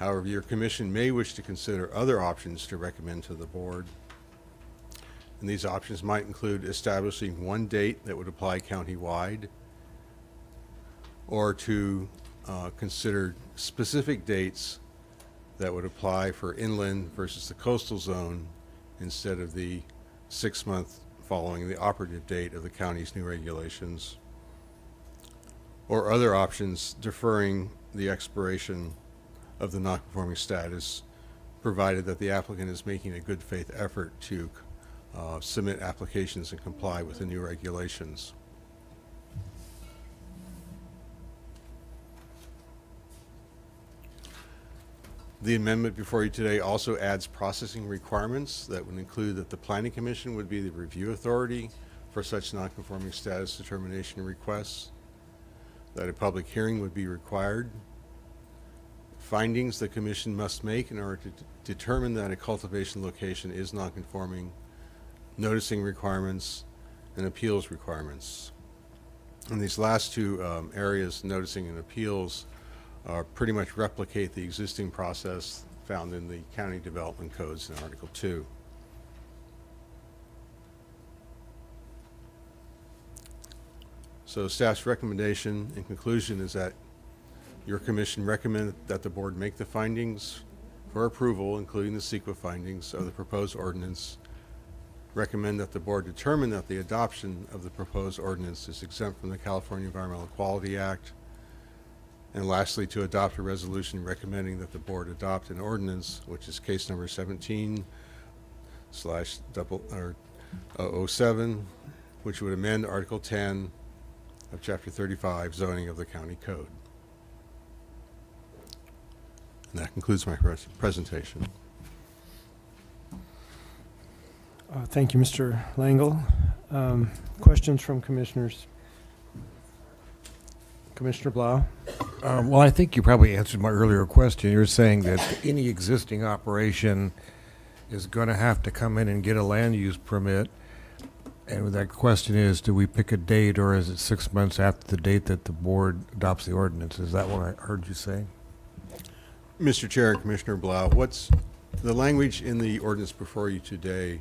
However, your commission may wish to consider other options to recommend to the board. And these options might include establishing one date that would apply county-wide, or to consider specific dates that would apply for inland versus the coastal zone instead of the 6 month following the operative date of the county's new regulations, or other options deferring the expiration of the nonconforming status, provided that the applicant is making a good faith effort to submit applications and comply with the new regulations. The amendment before you today also adds processing requirements that would include that the Planning Commission would be the review authority for such nonconforming status determination requests, that a public hearing would be required, findings the Commission must make in order to determine that a cultivation location is nonconforming, noticing requirements, and appeals requirements. And these last two areas, noticing and appeals, pretty much replicate the existing process found in the county development codes in Article 2. So staff's recommendation in conclusion is that your commission recommend that the board make the findings for approval, including the CEQA findings of the proposed ordinance, recommend that the board determine that the adoption of the proposed ordinance is exempt from the California Environmental Quality Act, and lastly, to adopt a resolution recommending that the board adopt an ordinance, which is case number 17/007, which would amend Article 10 of Chapter 35, zoning of the county code. And that concludes my presentation. Thank you, Mr. Langle. Questions from commissioners? Commissioner Blau? Well, I think you probably answered my earlier question. You're saying that any existing operation is going to have to come in and get a land use permit. And that question is, do we pick a date, or is it 6 months after the date that the board adopts the ordinance? Is that what I heard you say? Mr. Chair and Commissioner Blau, what's the language in the ordinance before you today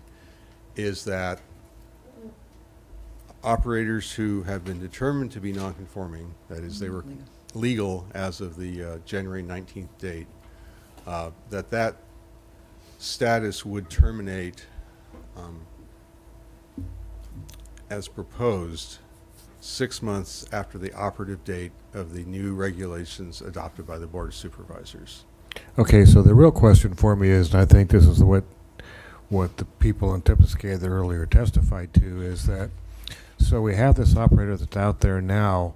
is that operators who have been determined to be nonconforming, that is, they were legal as of the January 19th date, that status would terminate as proposed 6 months after the operative date of the new regulations adopted by the Board of Supervisors. Okay, so the real question for me is, and I think this is what the people in Tepiscaya earlier testified to, is that so we have this operator that's out there now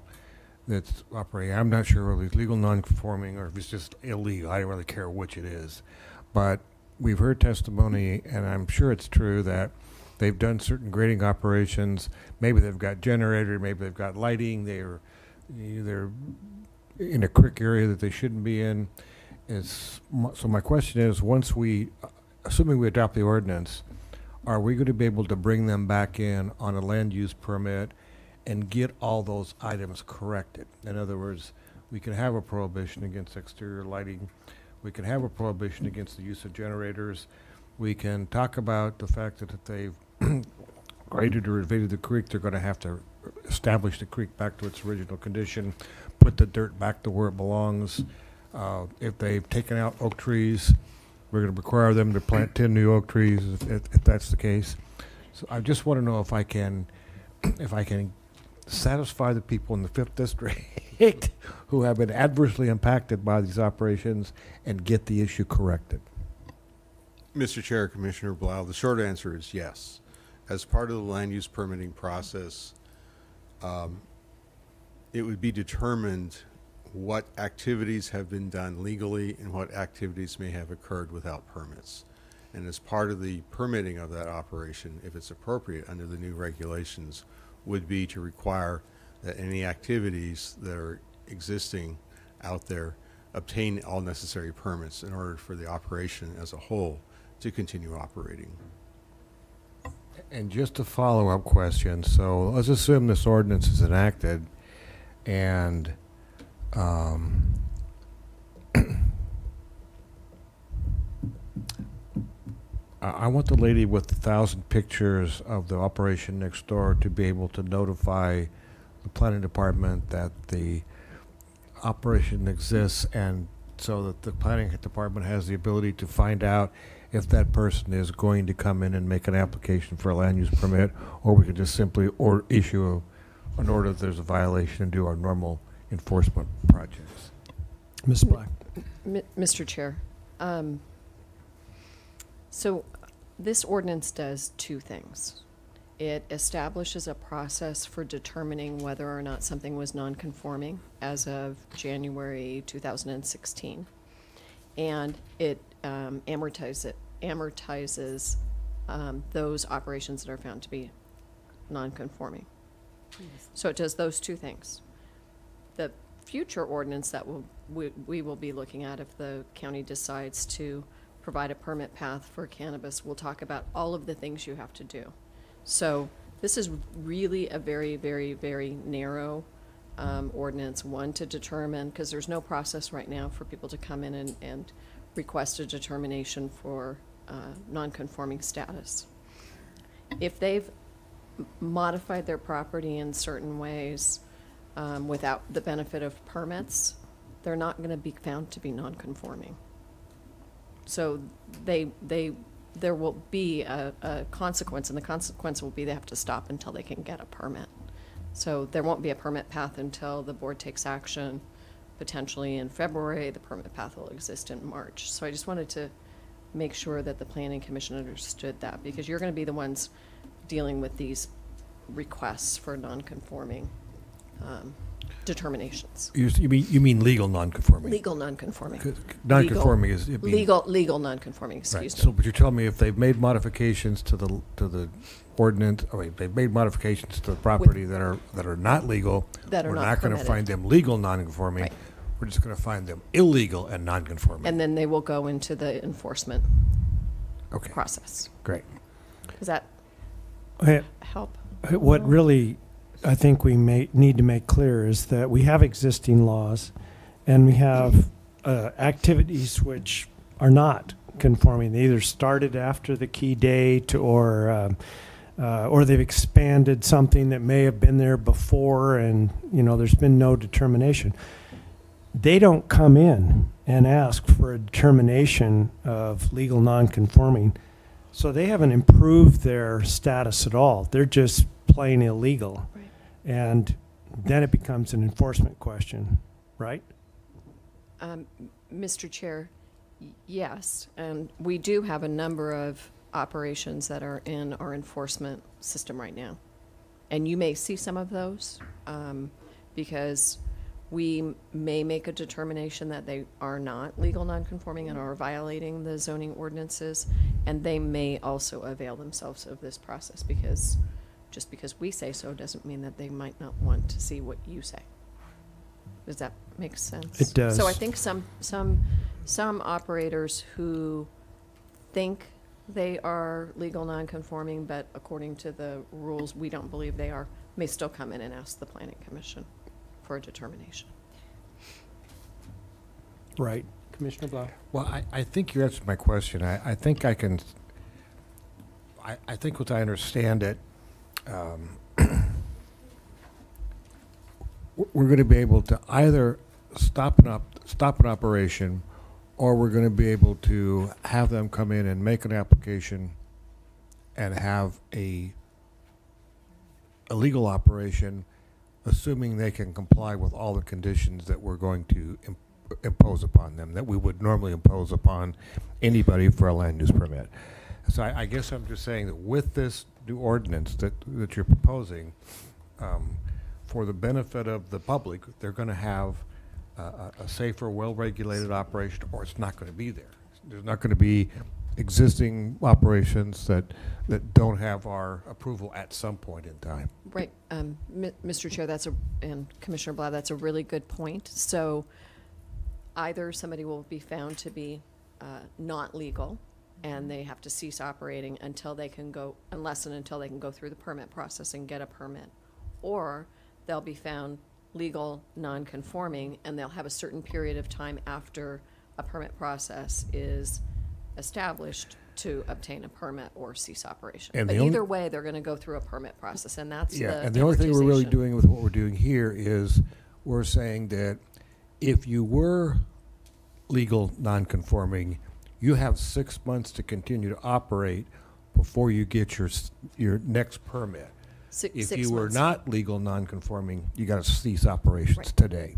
that's operating. I'm not sure whether he's legal non-conforming or if it's just illegal. I don't really care which it is. But we've heard testimony, and I'm sure it's true, that they've done certain grading operations. Maybe they've got generator, maybe they've got lighting. They're in a creek area that they shouldn't be in. So my question is, once we, assuming we adopt the ordinance, are we going to be able to bring them back in on a land use permit and get all those items corrected? In other words, we can have a prohibition against exterior lighting. We can have a prohibition against the use of generators. We can talk about the fact that if they've graded or invaded the creek, they're going to have to establish the creek back to its original condition, put the dirt back to where it belongs. If they've taken out oak trees, we're going to require them to plant 10 new oak trees if that's the case. So I just want to know if I can satisfy the people in the 5th District who have been adversely impacted by these operations and get the issue corrected. Mr. Chair, Commissioner Blau, the short answer is yes. As part of the land use permitting process, it would be determined what activities have been done legally and what activities may have occurred without permits. And as part of the permitting of that operation, if it's appropriate under the new regulations, would be to require that any activities that are existing out there obtain all necessary permits in order for the operation as a whole to continue operating. And just a follow-up question. So let's assume this ordinance is enacted and I want the lady with 1,000 pictures of the operation next door to be able to notify the planning department that the operation exists, and so that the planning department has the ability to find out if that person is going to come in and make an application for a land use permit, or we could just simply issue an order that there's a violation and do our normal enforcement projects. Ms. Black. Mr. Chair, so this ordinance does two things. It establishes a process for determining whether or not something was non-conforming as of January 2016, and it amortizes those operations that are found to be non-conforming. So it does those two things. The future ordinance that we will be looking at, if the county decides to provide a permit path for cannabis, we'll talk about all of the things you have to do. So this is really a very, very, very narrow ordinance, one to determine, because there's no process right now for people to come in and request a determination for non-conforming status. If they've modified their property in certain ways without the benefit of permits, they're not going to be found to be non-conforming. So there will be a consequence, and the consequence will be they have to stop until they can get a permit. So there won't be a permit path until the board takes action, potentially in February. The permit path will exist in March. So I just wanted to make sure that the Planning Commission understood that, because you're going to be the ones dealing with these requests for non-conforming determinations. You mean legal non-conforming? Legal non-conforming. Non-conforming is it means, legal non-conforming. Excuse right. me. So, but you're telling me if they've made modifications to the ordinance, they've made modifications to the property that are not legal, that are we're not not going to permitted. find them legal non-conforming. Right. We're just going to find them illegal and non-conforming. And then they will go into the enforcement Okay. process. Great. Does that Hey, help? what really I think we need to make clear is that we have existing laws, and we have activities which are not conforming. They either started after the key date, or they've expanded something that may have been there before, and there's been no determination. They don't come in and ask for a determination of legal non-conforming, so they haven't improved their status at all. They're just plain illegal. Right. And then it becomes an enforcement question, right? Mr. Chair, yes, and we do have a number of operations that are in our enforcement system right now. And you may see some of those because we may make a determination that they are not legal non-conforming and are violating the zoning ordinances, and they may also avail themselves of this process, because just because we say so doesn't mean that they might not want to see what you say. Does that make sense? It does. So I think some operators who think they are legal non-conforming, but according to the rules we don't believe they are, may still come in and ask the Planning Commission for a determination. Right. Commissioner Blau. Well, I think you answered my question. I think I can, I think what I understand it, we're going to be able to either stop an operation, or we're going to be able to have them come in and make an application and have a legal operation, assuming they can comply with all the conditions that we're going to impose upon them, that we would normally impose upon anybody for a land use permit. So I guess I'm just saying that with this new ordinance that you're proposing, for the benefit of the public, they're going to have a safer, well-regulated operation, or it's not going to be there. There's not going to be existing operations that don't have our approval at some point in time. Right. Mr. Chair, and Commissioner Blau, that's a really good point. So either somebody will be found to be not legal, and they have to cease operating until they can go, unless and until they can go through the permit process and get a permit, or they'll be found legal non-conforming, and they'll have a certain period of time after a permit process is established to obtain a permit or cease operation. And But the only- either way, they're going to go through a permit process, and that's Yeah, the and the only thing we're really amortization. doing with what we're doing here is we're saying that if you were legal non-conforming, you have 6 months to continue to operate before you get your next permit. If Six you were months. not legal non-conforming, you got to cease operations Right. today.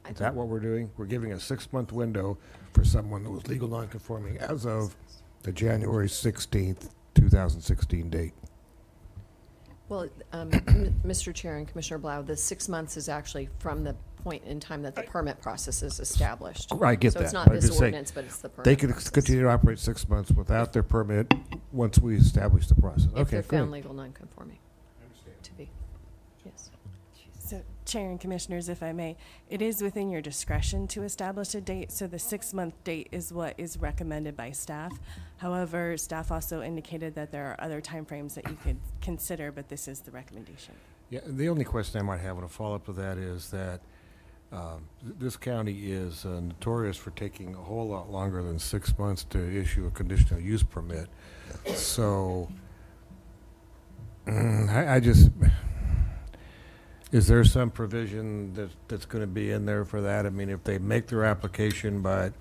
I Is that what we're doing? We're giving a 6-month window for someone that was legal non-conforming as of the January 16th, 2016 date. Well, Mr. Chair and Commissioner Blau, the 6 months is actually from the point in time that the permit process is established. I get So it's that, not but I'm this just saying, ordinance, but it's the permit They could process. continue to operate 6 months without their permit once we establish the process. If Okay, they're found great. legal non-conforming. To be, yes. So, Chair and Commissioners, if I may, it is within your discretion to establish a date, so the 6-month date is what is recommended by staff. However, staff also indicated that there are other timeframes that you could consider, but this is the recommendation. Yeah, the only question I might have in a follow-up to that is that this county is notorious for taking a whole lot longer than 6 months to issue a conditional use permit. So, I just, is there some provision that's going to be in there for that? I mean, if they make their application, but,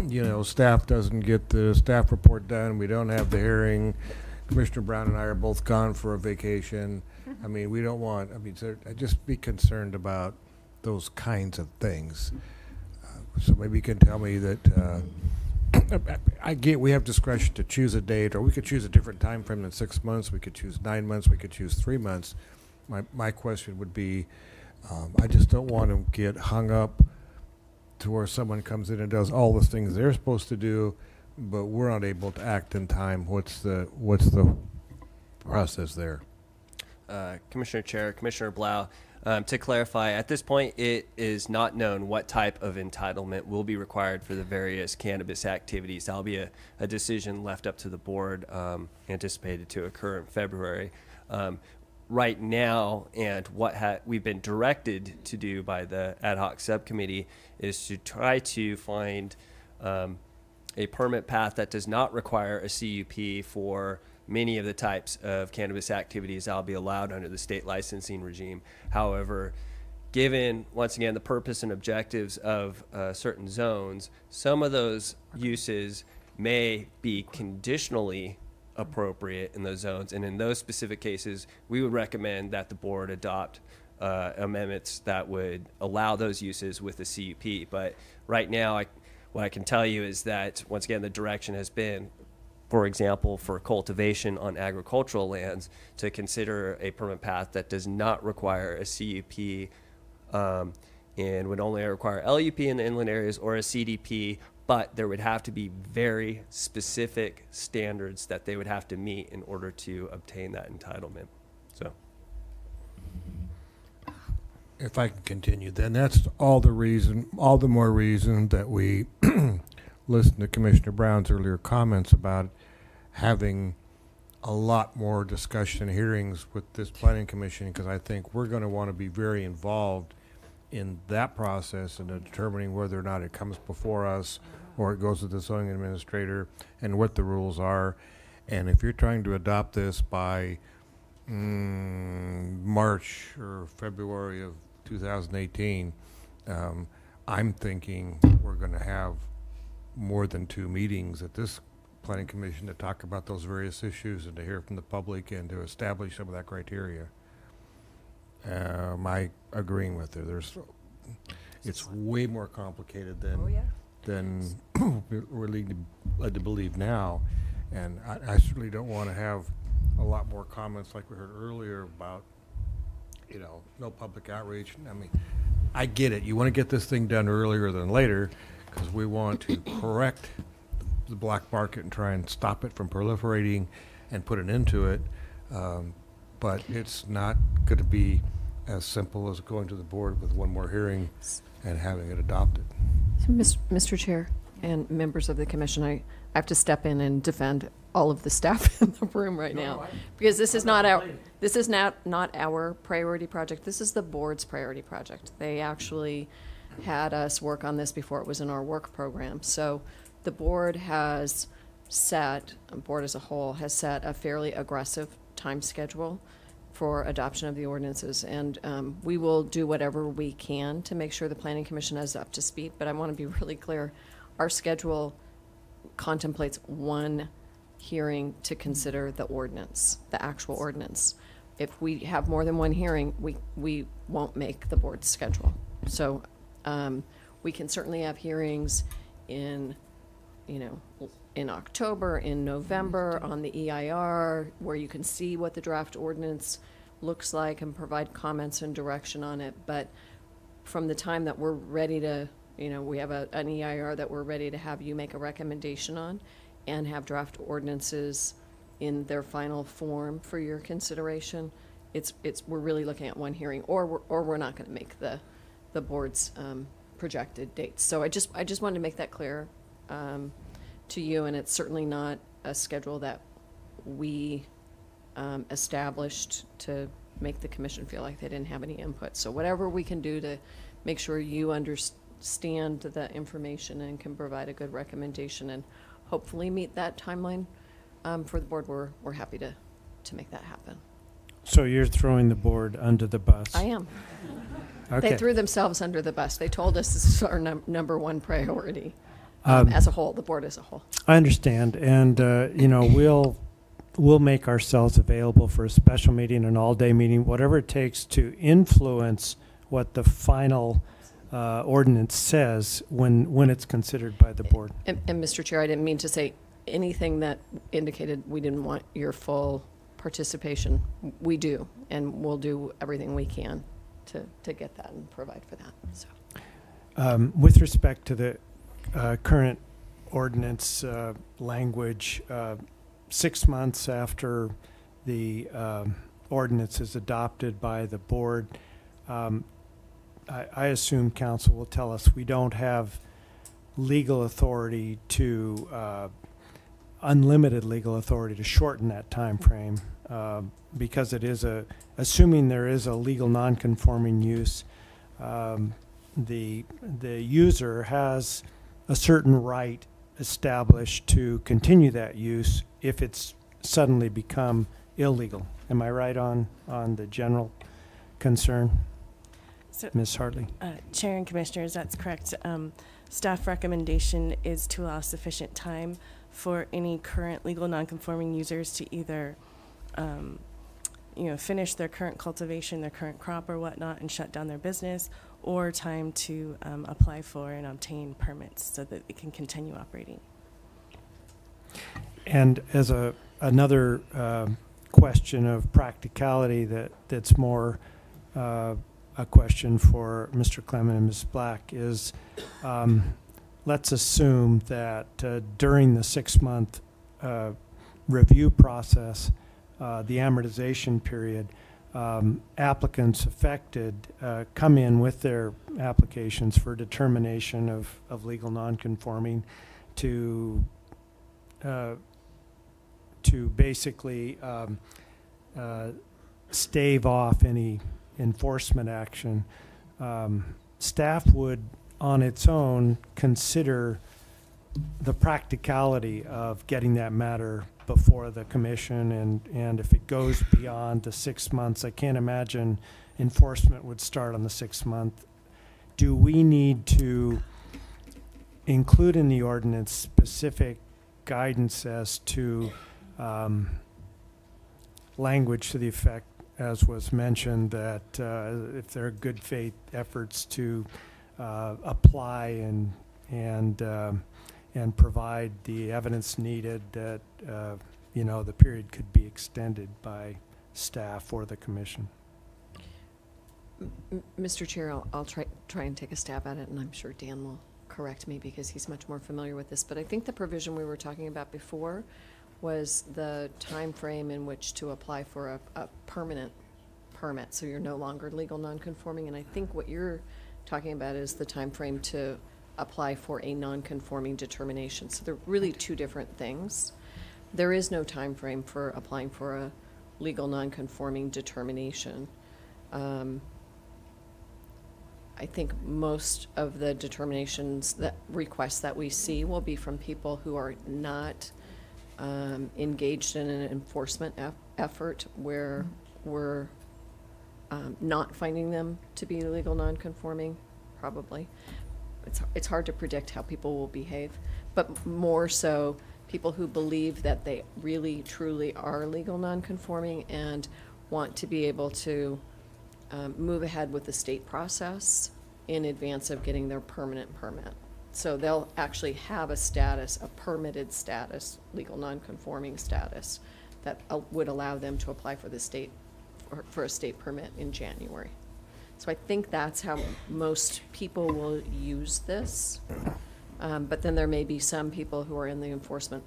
you know, staff doesn't get the staff report done, we don't have the hearing, Commissioner Brown and I are both gone for a vacation. I mean, we don't want, I mean, I'd just be concerned about those kinds of things. So maybe you can tell me that, I get we have discretion to choose a date, or we could choose a different time frame than 6 months, we could choose 9 months, we could choose 3 months. My question would be, I just don't want to get hung up to where someone comes in and does all the things they're supposed to do, but we're not able to act in time. What's the process there? Commissioner Chair, Commissioner Blau, to clarify, at this point, it is not known what type of entitlement will be required for the various cannabis activities. That'll be a decision left up to the board, anticipated to occur in February. Right now, and what we've been directed to do by the ad hoc subcommittee is to try to find a permit path that does not require a CUP for many of the types of cannabis activities that will be allowed under the state licensing regime. However, given, once again, the purpose and objectives of certain zones, some of those uses may be conditionally appropriate in those zones. And in those specific cases, we would recommend that the board adopt amendments that would allow those uses with the CUP. But right now, what I can tell you is that, once again, the direction has been, for example, for cultivation on agricultural lands, to consider a permit path that does not require a CUP and would only require LUP in the inland areas or a CDP, but there would have to be very specific standards that they would have to meet in order to obtain that entitlement. So, If I can continue, then that's all the more reason that we listen to Commissioner Brown's earlier comments about having a lot more discussion and hearings with this planning commission, because I think we're going to want to be very involved in that process and determining whether or not it comes before us or it goes to the zoning administrator and what the rules are. And if you're trying to adopt this by March or February of 2018, I'm thinking we're going to have more than 2 meetings at this planning commission to talk about those various issues and to hear from the public and to establish some of that criteria. Am I agreeing with her? It's way more complicated than we're led to believe now. And I certainly don't want to have a lot more comments like we heard earlier about, you know, no public outreach. I mean, I get it. You want to get this thing done earlier than later because we want to correct the black market and try and stop it from proliferating and put an end to it. But it's not going to be as simple as going to the board with one more hearing and having it adopted. So, Mr. Chair and members of the commission, I have to step in and defend all of the staff in the room right now, because this is not our priority project. This is the board's priority project. They actually had us work on this before it was in our work program. So the board has board as a whole, has set a fairly aggressive time schedule for adoption of the ordinances, and we will do whatever we can to make sure the Planning Commission is up to speed, but I want to be really clear. Our schedule contemplates one hearing to consider the ordinance, the actual ordinance. If we have more than one hearing, we won't make the board's schedule. So we can certainly have hearings in October, in November, on the EIR, where you can see what the draft ordinance looks like and provide comments and direction on it. But from the time that we're ready to, we have an EIR that we're ready to have you make a recommendation on and have draft ordinances in their final form for your consideration, we're really looking at one hearing, or we're not going to make the board's projected dates. So I just wanted to make that clear to you, and it's certainly not a schedule that we established to make the commission feel like they didn't have any input. So whatever we can do to make sure you understand the information and can provide a good recommendation and hopefully meet that timeline for the board, we're happy to make that happen. So you're throwing the board under the bus? I am. Okay. They threw themselves under the bus. They told us this is our number one priority as a whole, the board as a whole. I understand, and we'll make ourselves available for a special meeting, an all-day meeting, whatever it takes to influence what the final ordinance says when it's considered by the board. And Mr. Chair, I didn't mean to say anything that indicated we didn't want your full participation. We do, and we'll do everything we can to get that and provide for that. So, with respect to the current ordinance language, 6 months after the ordinance is adopted by the board, I assume council will tell us we don't have legal authority to unlimited legal authority to shorten that time frame because it is assuming there is a legal non-conforming use, the user has a certain right established to continue that use if it's suddenly become illegal. Am I right on the general concern? So, Ms. Hartley? Chair and Commissioners, that's correct. Staff recommendation is to allow sufficient time for any current legal nonconforming users to either finish their current cultivation, their current crop or whatnot, and shut down their business, or time to apply for and obtain permits so that they can continue operating. And as another question of practicality that's more a question for Mr. Clement and Ms. Black is, let's assume that during the 6-month review process, the amortization period, applicants affected come in with their applications for determination of legal nonconforming to basically stave off any enforcement action. Staff would on its own consider the practicality of getting that matter before the commission, and if it goes beyond the 6 months, I can't imagine enforcement would start on the 6th month. Do we need to include in the ordinance specific guidance as to language to the effect, as was mentioned, that if there are good faith efforts to apply and provide the evidence needed, that the period could be extended by staff or the commission? Mr. Chair, I'll try and take a stab at it, and I'm sure Dan will correct me because he's much more familiar with this. But I think the provision we were talking about before was the time frame in which to apply for a permanent permit, so you're no longer legal nonconforming. And I think what you're talking about is the time frame to apply for a nonconforming determination. So they're really two different things. There is no time frame for applying for a legal nonconforming determination. I think most of the determinations, that requests that we see, will be from people who are not engaged in an enforcement effort where we're not finding them to be illegal non-conforming, probably. It's hard to predict how people will behave, but more so people who believe that they really, truly are legal non-conforming and want to be able to move ahead with the state process in advance of getting their permanent permit. So they'll actually have a status, a permitted status, legal non-conforming status, that would allow them to apply for the state, for a state permit in January. So I think that's how most people will use this. But then there may be some people who are in the enforcement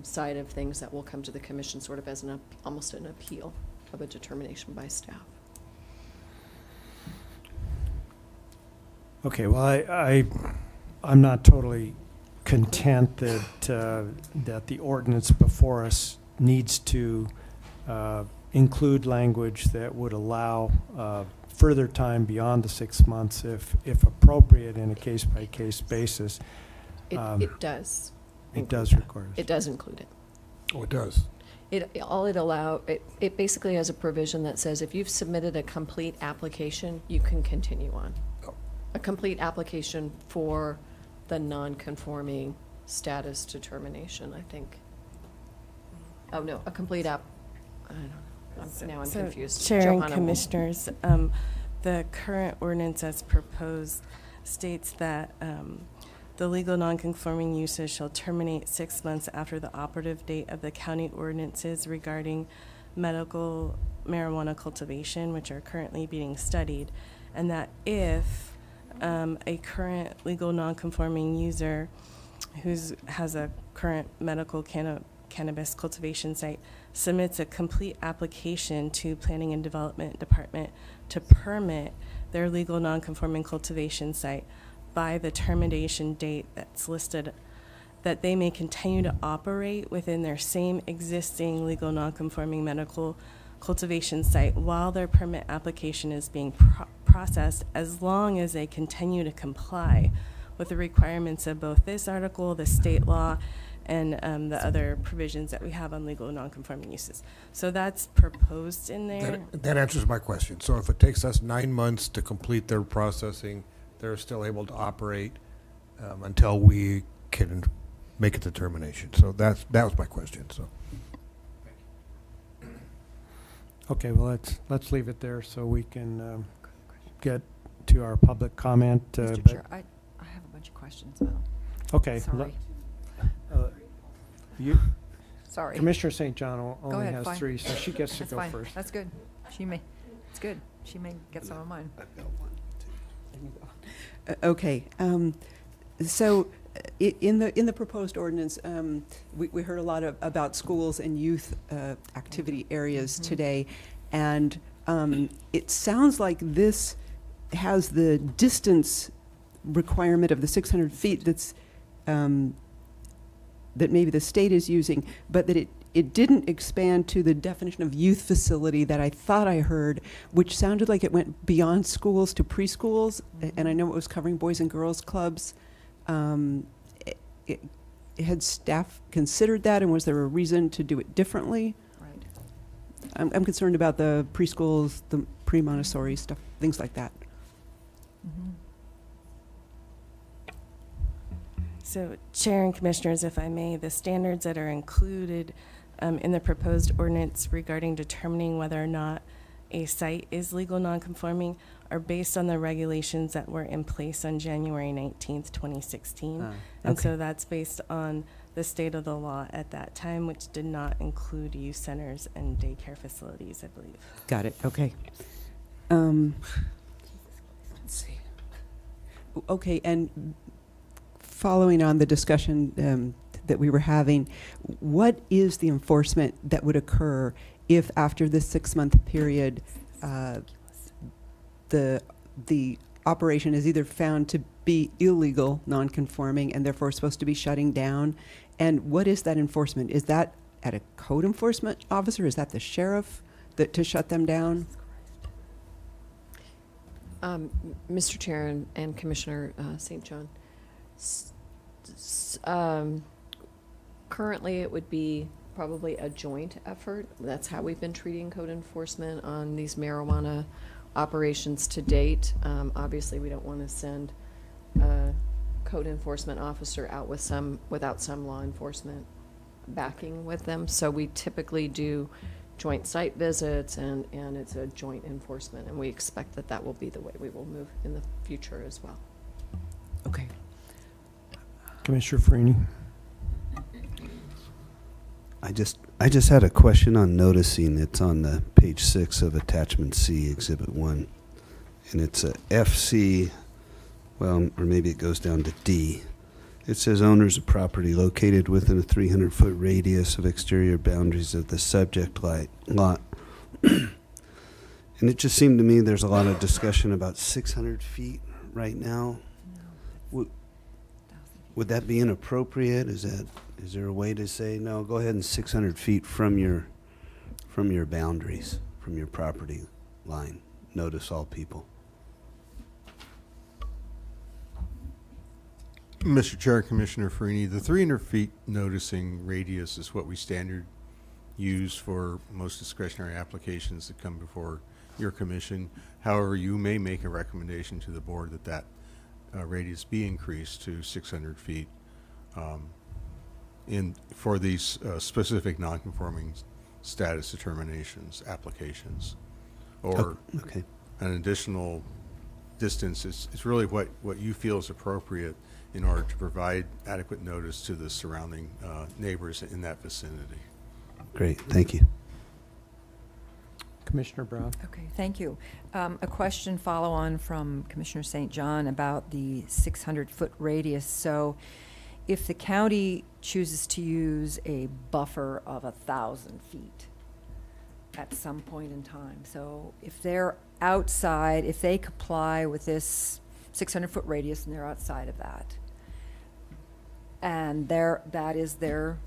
side of things that will come to the commission sort of as almost an appeal of a determination by staff. Okay, well, I'm not totally content that that the ordinance before us needs to include language that would allow further time beyond the 6 months if appropriate in a case-by-case basis. It does. It does require It does include it. Oh, it does. It basically has a provision that says if you've submitted a complete application, you can continue on. Oh. A complete application for the non-conforming status determination, I think. Oh, no, a complete I don't know. Now I'm confused. Chair and Johanna will- Commissioners, the current ordinance as proposed states that the legal nonconforming uses shall terminate 6 months after the operative date of the county ordinances regarding medical marijuana cultivation, which are currently being studied, and that if a current legal nonconforming user who has a current medical cannabis cultivation site submits a complete application to Planning and Development Department to permit their legal nonconforming cultivation site by the termination date that's listed, that they may continue to operate within their same existing legal nonconforming medical cultivation site while their permit application is being processed, as long as they continue to comply with the requirements of both this article, the state law, and the other provisions that we have on legal nonconforming uses. So that's proposed in there. That answers my question. So if it takes us 9 months to complete their processing, they're still able to operate until we can make a determination. So that was my question. So. Okay, well, let's leave it there so we can get to our public comment. Mr. but- Chair, I have a bunch of questions though. Okay. Sorry. Sorry. Commissioner St. John only ahead, has fine. 3, so she gets to That's go fine. first. That's good. It's good. She may get some of mine. Okay. So in the proposed ordinance, we heard a lot about schools and youth activity areas today, and it sounds like this has the distance requirement of the 600 feet that's that maybe the state is using, but that it didn't expand to the definition of youth facility that I thought I heard, which sounded like it went beyond schools to preschools, and I know it was covering boys and girls clubs. Had staff considered that, and was there a reason to do it differently? Right. I'm concerned about the preschools, the pre-Montessori stuff, things like that. Mhm. So, Chair and Commissioners, if I may, the standards that are included in the proposed ordinance regarding determining whether or not a site is legal nonconforming are based on the regulations that were in place on January 19th, 2016. And so that's based on the state of the law at that time, which did not include youth centers and daycare facilities, I believe. Got it, okay. Let's see. Okay, and following on the discussion that we were having, what is the enforcement that would occur if after this 6-month period the operation is either found to be illegal, non-conforming, and therefore supposed to be shutting down? And what is that enforcement? Is that at a code enforcement officer? Is that the sheriff to shut them down? Mr. Chair and Commissioner St. John, Currently, it would be probably a joint effort. That's how we've been treating code enforcement on these marijuana operations to date. Obviously, we don't want to send a code enforcement officer out without some law enforcement backing with them. So we typically do joint site visits, and it's a joint enforcement, and we expect that that will be the way we will move in the future as well. Okay. Commissioner Freeney. I just had a question on noticing. It's on the page 6 of attachment C, exhibit 1. And it's a FC, well, or maybe it goes down to D. It says owners of property located within a 300-foot radius of exterior boundaries of the subject lot. And it just seemed to me there's a lot of discussion about 600 feet right now. Would that be inappropriate? Is there a way to say, no, go ahead and 600 feet from your boundaries, from your property line? Notice all people. Mr. Chair, Commissioner Freeney, the 300 feet noticing radius is what we standard use for most discretionary applications that come before your commission. However, you may make a recommendation to the board that radius be increased to 600 feet for these specific nonconforming status determinations applications, or Okay. an additional distance. It's really what you feel is appropriate in order to provide adequate notice to the surrounding neighbors in that vicinity. Great, thank you. Commissioner Brown. Okay, thank you. A question follow on from Commissioner St. John about the 600-foot radius. So if the county chooses to use a buffer of 1,000 feet at some point in time, so if they're outside, if they comply with this 600-foot radius and they're outside of that, and that is their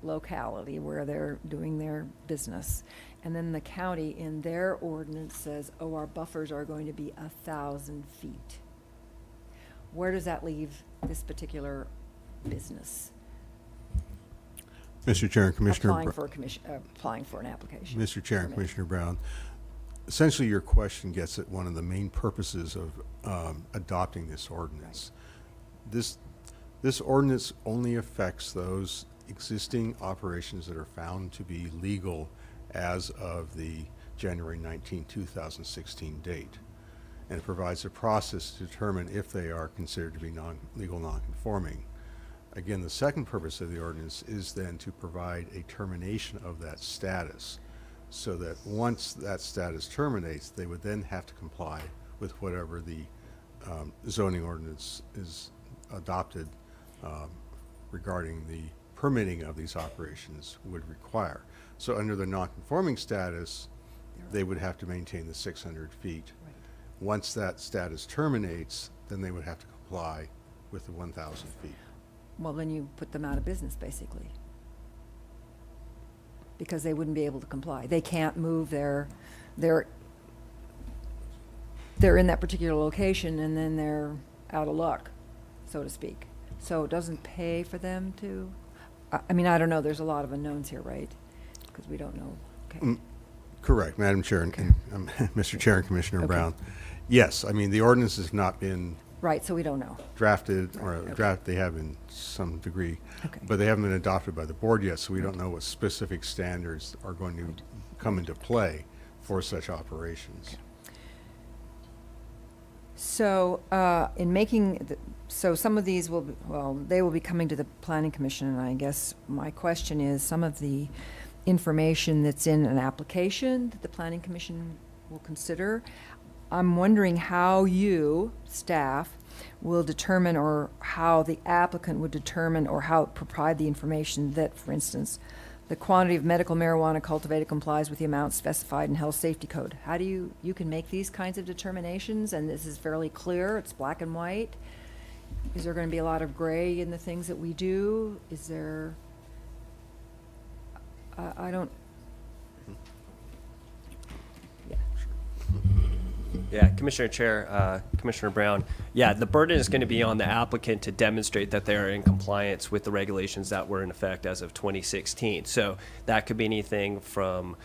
locality where they're doing their business, and then the county in their ordinance says, oh, our buffers are going to be 1,000 feet. Where does that leave this particular business? Mr. Chair and Commissioner applying for an application? Mr. Chair and permit. Commissioner Brown, essentially your question gets at one of the main purposes of adopting this ordinance. This ordinance only affects those existing operations that are found to be legal as of the January 19, 2016 date. And it provides a process to determine if they are considered to be legal non-conforming. Again, the second purpose of the ordinance is then to provide a termination of that status, so that once that status terminates, they would then have to comply with whatever the zoning ordinance is adopted regarding the permitting of these operations would require. So under the non-conforming status, they would have to maintain the 600 feet. Right. Once that status terminates, then they would have to comply with the 1,000 feet. Well, then you put them out of business, basically, because they wouldn't be able to comply. They can't move they're in that particular location, and then they're out of luck, so to speak. So it doesn't pay for them to, I mean, I don't know, there's a lot of unknowns here, right? Because we don't know. Okay. Correct, Madam Chair and Mr. Chair and Commissioner Okay. Brown. Yes, I mean, the ordinance has not been Right, so we don't know. drafted, or Okay. they have in some degree, Okay. but they haven't been adopted by the board yet, so we don't know what specific standards are going to come into play for such operations. So, in making, so some of these will, they will be coming to the Planning Commission, and I guess my question is, some of the information that's in an application that the Planning Commission will consider, I'm wondering how you, staff, will determine, or how the applicant would determine, or how provide the information that, for instance, the quantity of medical marijuana cultivated complies with the amount specified in Health Safety Code. How do you can make these kinds of determinations, and this is fairly clear, it's black and white? Is there going to be a lot of gray in the things that we do? Is there, I don't, yeah. Yeah, Commissioner Chair, Commissioner Brown. Yeah, the burden is going to be on the applicant to demonstrate that they are in compliance with the regulations that were in effect as of 2016. So that could be anything from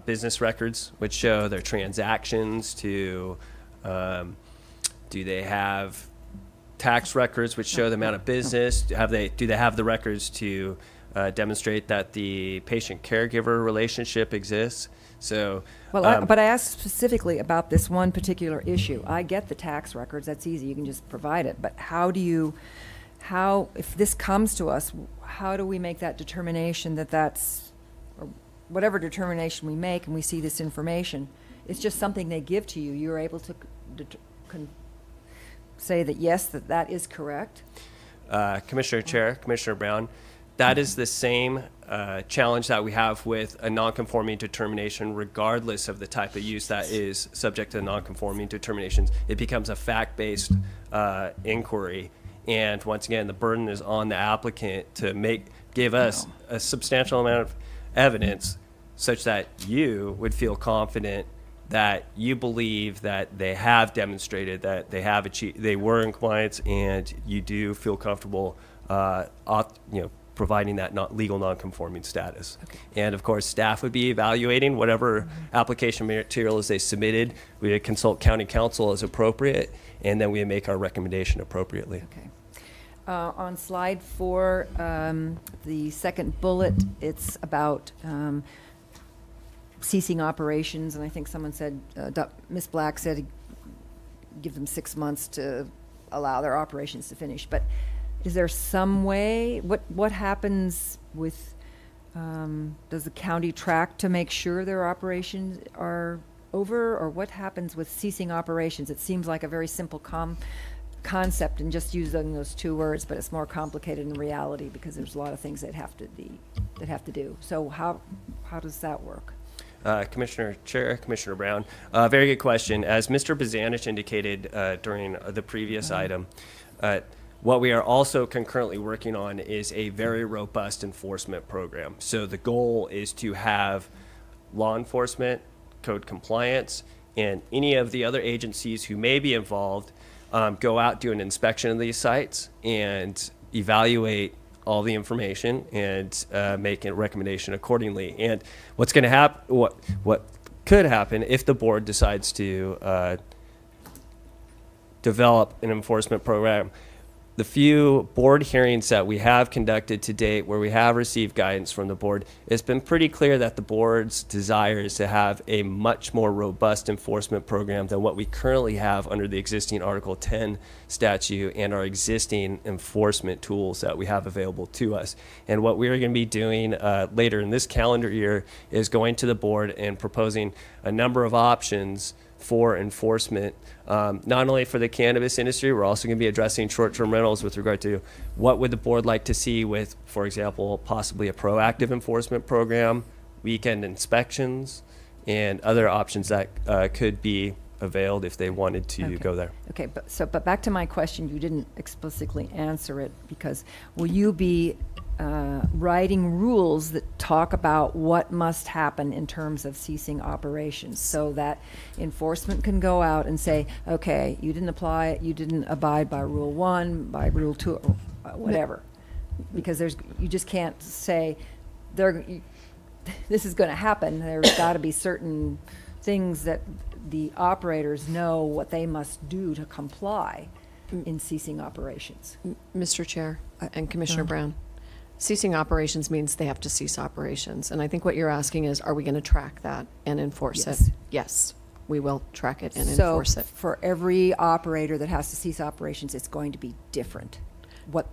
business records, which show their transactions, to do they have tax records, which show the amount of business? Do they have the records to demonstrate that the patient-caregiver relationship exists? So, Well, but I asked specifically about this one particular issue. I get the tax records, that's easy, you can just provide it. But if this comes to us, how do we make that determination or whatever determination we make and we see this information, it's just something they give to you. You're able to say that, yes, that is correct? Commissioner Chair, Commissioner Brown, that is the same challenge that we have with a non-conforming determination, regardless of the type of use that is subject to non-conforming determinations. It becomes a fact-based inquiry, and once again, the burden is on the applicant to give us a substantial amount of evidence such that you would feel confident that you believe that they have demonstrated that they were in compliance, and you do feel comfortable, providing that legal non-conforming status. Okay. And of course, staff would be evaluating whatever application materials they submitted. We would consult county council as appropriate, and then we would make our recommendation appropriately. Okay. On slide 4, the second bullet, it's about ceasing operations, and I think someone said, Ms. Black said, give them 6 months to allow their operations to finish. But is there some way, what happens with, does the county track to make sure their operations are over, or what happens with ceasing operations? It seems like a very simple concept and just using those 2 words, but it's more complicated in reality because there's a lot of things that have to do. So how does that work? Commissioner Chair, Commissioner Brown, very good question. As Mr. Bazanich indicated during the previous item, what we are also concurrently working on is a very robust enforcement program. So the goal is to have law enforcement, code compliance, and any of the other agencies who may be involved go out, do an inspection of these sites, and evaluate all the information and make a recommendation accordingly. And what's going to happen, what could happen if the board decides to develop an enforcement program, the few board hearings that we have conducted to date where we have received guidance from the board, it's been pretty clear that the board's desire is to have a much more robust enforcement program than what we currently have under the existing Article 10 statute and our existing enforcement tools that we have available to us. And what we're going to be doing later in this calendar year is going to the board and proposing a number of options for enforcement, not only for the cannabis industry, we're also going to be addressing short-term rentals with regard to what would the board like to see with, for example, possibly a proactive enforcement program, weekend inspections, and other options that could be availed if they wanted to go there. Okay, but back to my question, you didn't explicitly answer it, because will you be writing rules that talk about what must happen in terms of ceasing operations, so that enforcement can go out and say, okay, you didn't abide by Rule 1, by Rule 2, or whatever, because you just can't say this is going to happen. There's got to be certain things that the operators know what they must do to comply in ceasing operations. Mr. Chair and Commissioner Brown, ceasing operations means they have to cease operations. And I think what you're asking is, are we going to track that and enforce it? Yes, we will track it and enforce it. So for every operator that has to cease operations, it's going to be different. What,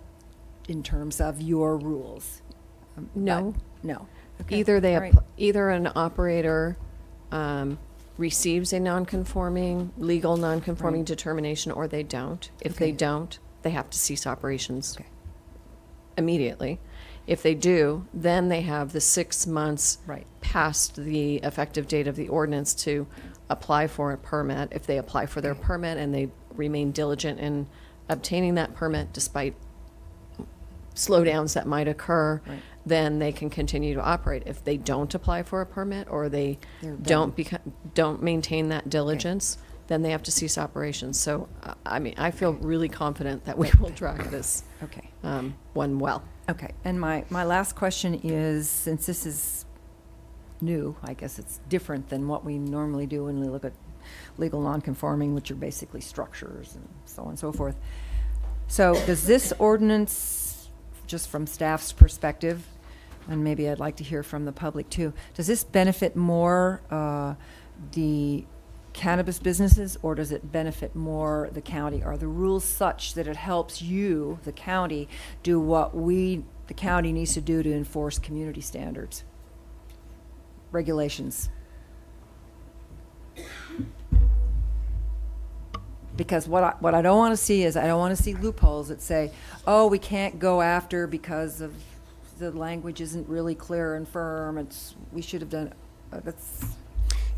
in terms of your rules? No. No. Okay. Either an operator receives a legal non-conforming determination, or they don't. If they don't, they have to cease operations immediately. If they do, then they have the 6 months past the effective date of the ordinance to apply for a permit. If they apply for their permit and they remain diligent in obtaining that permit despite slowdowns that might occur, then they can continue to operate. If they don't apply for a permit, or they don't maintain that diligence, then they have to cease operations. So, I mean, I feel really confident that we will track this Okay. one well. Okay, and my last question is, since this is new, I guess it's different than what we normally do when we look at legal nonconforming, which are basically structures and so on and so forth. So does this ordinance, just from staff's perspective, and maybe I'd like to hear from the public too, does this benefit more the cannabis businesses, or does it benefit more the county? Are the rules such that it helps you, the county, do what the county needs to do to enforce community standards, regulations? Because what I don't want to see is, I don't want to see loopholes that say, oh, we can't go after because of the language isn't really clear and firm. We should have done, that's.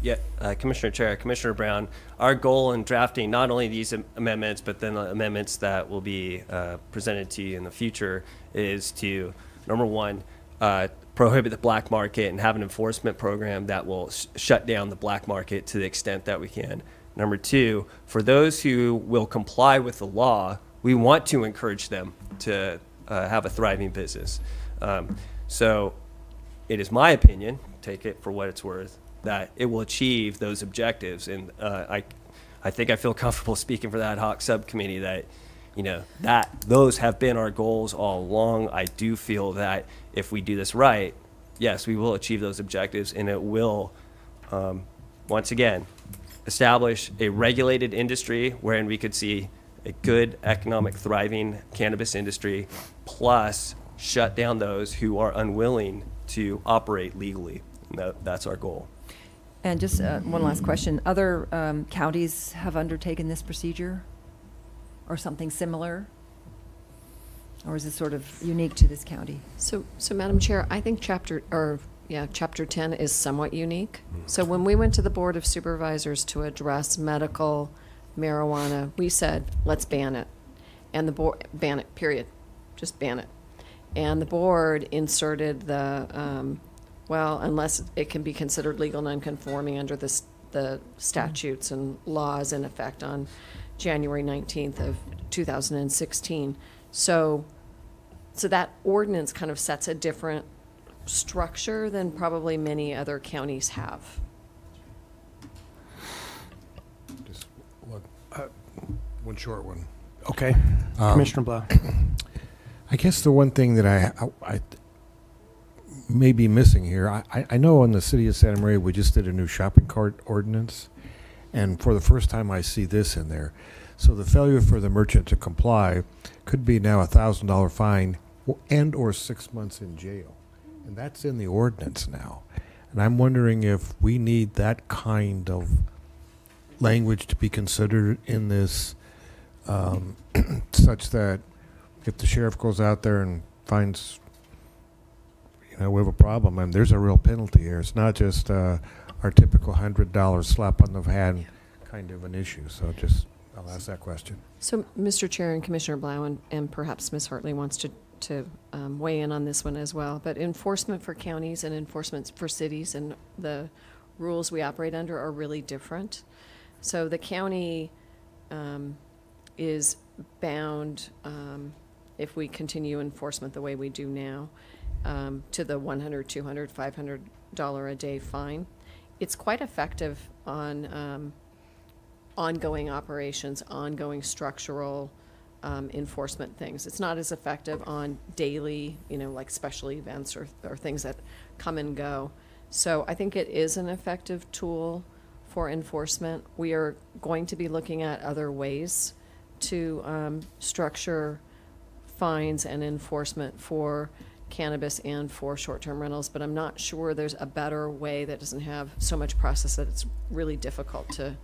Yeah, Commissioner Chair, Commissioner Brown, our goal in drafting not only these amendments, but then the amendments that will be presented to you in the future is to, number one, prohibit the black market and have an enforcement program that will shut down the black market to the extent that we can. Number two, for those who will comply with the law, we want to encourage them to have a thriving business. So it is my opinion, take it for what it's worth, that it will achieve those objectives. And I think I feel comfortable speaking for the ad hoc subcommittee that, that those have been our goals all along. I do feel that if we do this right, yes, we will achieve those objectives, and it will, once again, establish a regulated industry wherein we could see a good economic thriving cannabis industry, plus shut down those who are unwilling to operate legally. And that's our goal. And just one last question. Other counties have undertaken this procedure or something similar? Or is this sort of unique to this county? So Madam Chair, I think Chapter 10 is somewhat unique. So when we went to the Board of Supervisors to address medical marijuana, we said, let's ban it. And the board, ban it, period. Just ban it. And the board inserted the, well, unless it can be considered legal nonconforming under the statutes and laws in effect on January 19th of 2016. So that ordinance kind of sets a different structure than probably many other counties have. Just one short one. Okay. Commissioner Blau. I guess the one thing that I may be missing here, I know in the city of Santa Maria we just did a new shopping cart ordinance, and for the first time I see this in there. So the failure for the merchant to comply could be now a $1,000 fine and or 6 months in jail. And that's in the ordinance now. And I'm wondering if we need that kind of language to be considered in this, such that if the sheriff goes out there and finds, we have a problem, and there's a real penalty here. It's not just our typical $100 slap on the hand kind of an issue. So I'll ask that question. So, Mr. Chair and Commissioner Blau, and perhaps Ms. Hartley wants to weigh in on this one as well, but enforcement for counties and enforcement for cities and the rules we operate under are really different. So the county is bound, if we continue enforcement the way we do now, to the $100, $200, $500 a day fine. It's quite effective on ongoing operations, ongoing structural enforcement things. It's not as effective on daily, like special events or things that come and go. So I think it is an effective tool for enforcement. We are going to be looking at other ways to structure fines and enforcement for cannabis and for short-term rentals, but I'm not sure there's a better way that doesn't have so much process that it's really difficult to.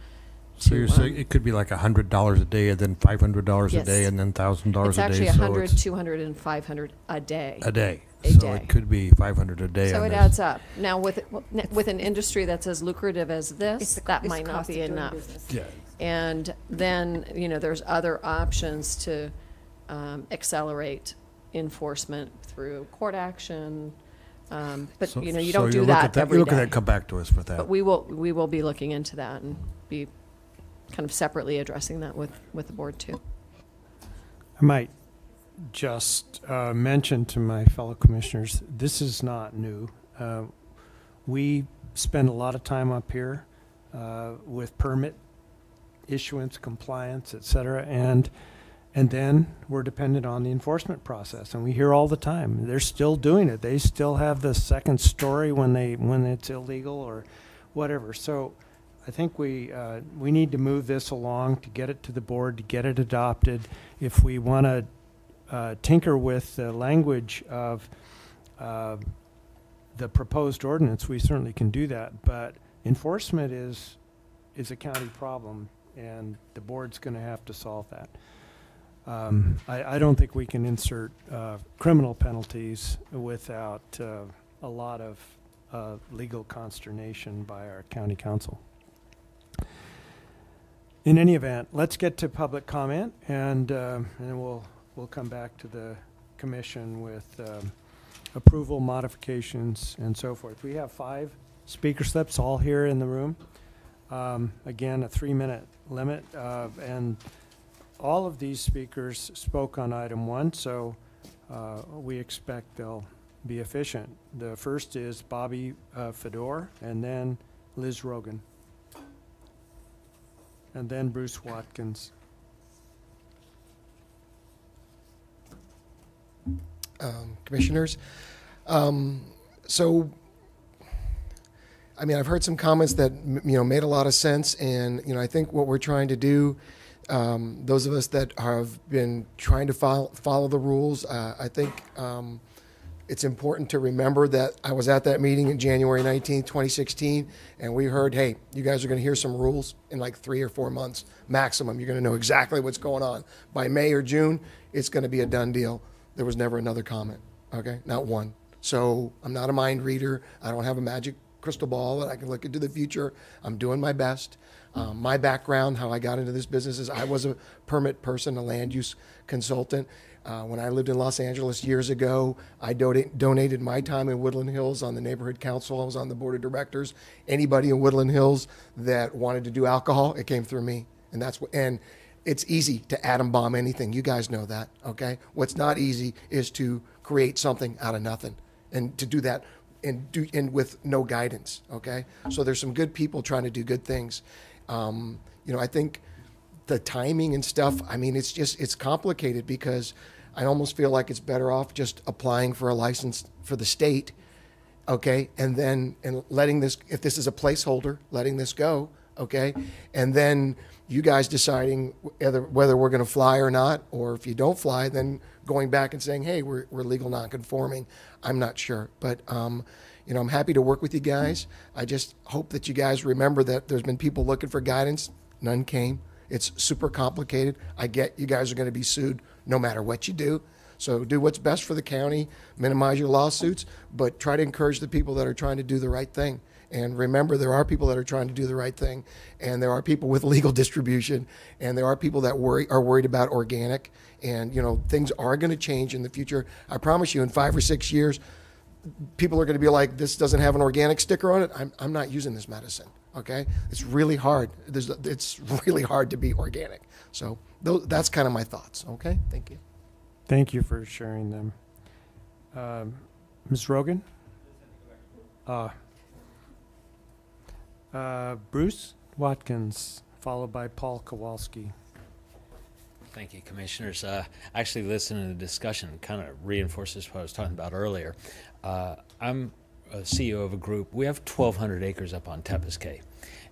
So you're saying it could be like $100 a day, and then $500 Yes. a day, and then $1,000 a day. It's actually so 100, it's 200, and 500 a day. a day. A So day. it could be 500 a day. So on it this. adds up. Now, with an industry that's as lucrative as this, that it's might the not cost be of doing enough. business. Yeah. And then, there's other options to accelerate enforcement through court action. But, So- you so don't do look that at that. every You look at day. that. Come back to us with that. But we will be looking into that and be kind of separately addressing that with the board too. I might just mention to my fellow commissioners, this is not new. We spend a lot of time up here with permit issuance, compliance, et cetera, and then we're dependent on the enforcement process. And we hear all the time, they're still doing it. They still have the second story when it's illegal or whatever. So I think we need to move this along to get it to the board, to get it adopted. If we want to tinker with the language of the proposed ordinance, we certainly can do that. But enforcement is a county problem, and the board's going to have to solve that. I don't think we can insert criminal penalties without a lot of legal consternation by our county council. In any event, let's get to public comment, and then we'll come back to the commission with approval, modifications, and so forth. We have 5 speaker slips all here in the room. Again, a 3-minute limit, and all of these speakers spoke on item 1, so we expect they'll be efficient. The first is Bobby Fedor, and then Liz Rogan, and then Bruce Watkins. Commissioners, so I mean, I've heard some comments that made a lot of sense, and I think what we're trying to do, those of us that have been trying to follow the rules, I think it's important to remember that I was at that meeting in January 19th, 2016, and we heard, hey, you guys are going to hear some rules in like 3 or 4 months maximum. You're going to know exactly what's going on. By May or June, it's going to be a done deal. There was never another comment, okay? Not one. So I'm not a mind reader. I don't have a magic crystal ball that I can look into the future. I'm doing my best. My background, how I got into this business is I was a permit person, a land use consultant. When I lived in Los Angeles years ago, I donated my time in Woodland Hills on the neighborhood council. I was on the board of directors. Anybody in Woodland Hills that wanted to do alcohol, it came through me. And that's what, and it's easy to atom bomb anything. You guys know that, okay? What's not easy is to create something out of nothing, and to do that and with no guidance, okay? So there's some good people trying to do good things. I think the timing and stuff, I mean, it's complicated because I almost feel like it's better off just applying for a license for the state, okay? And letting this, if this is a placeholder, letting this go, okay? And then you guys deciding whether we're going to fly or not, or if you don't fly, then going back and saying, hey, we're legal non-conforming. I'm not sure. But, I'm happy to work with you guys. I just hope that you guys remember that there's been people looking for guidance. None came. It's super complicated. I get you guys are going to be sued no matter what you do. So do what's best for the county, minimize your lawsuits, but try to encourage the people that are trying to do the right thing. And remember, there are people that are trying to do the right thing, and there are people with legal distribution, and there are people that are worried about organic, and things are going to change in the future. I promise you, in 5 or 6 years, people are going to be like, this doesn't have an organic sticker on it. I'm not using this medicine. Okay, it's really hard. It's really hard to be organic. So that's kind of my thoughts. Okay, thank you. Thank you for sharing them. Ms. Rogan? Bruce Watkins, followed by Paul Kowalski. Thank you, Commissioners. Actually, listening to the discussion kind of reinforces what I was talking about earlier. I'm a CEO of a group. We have 1,200 acres up on Tepiscay.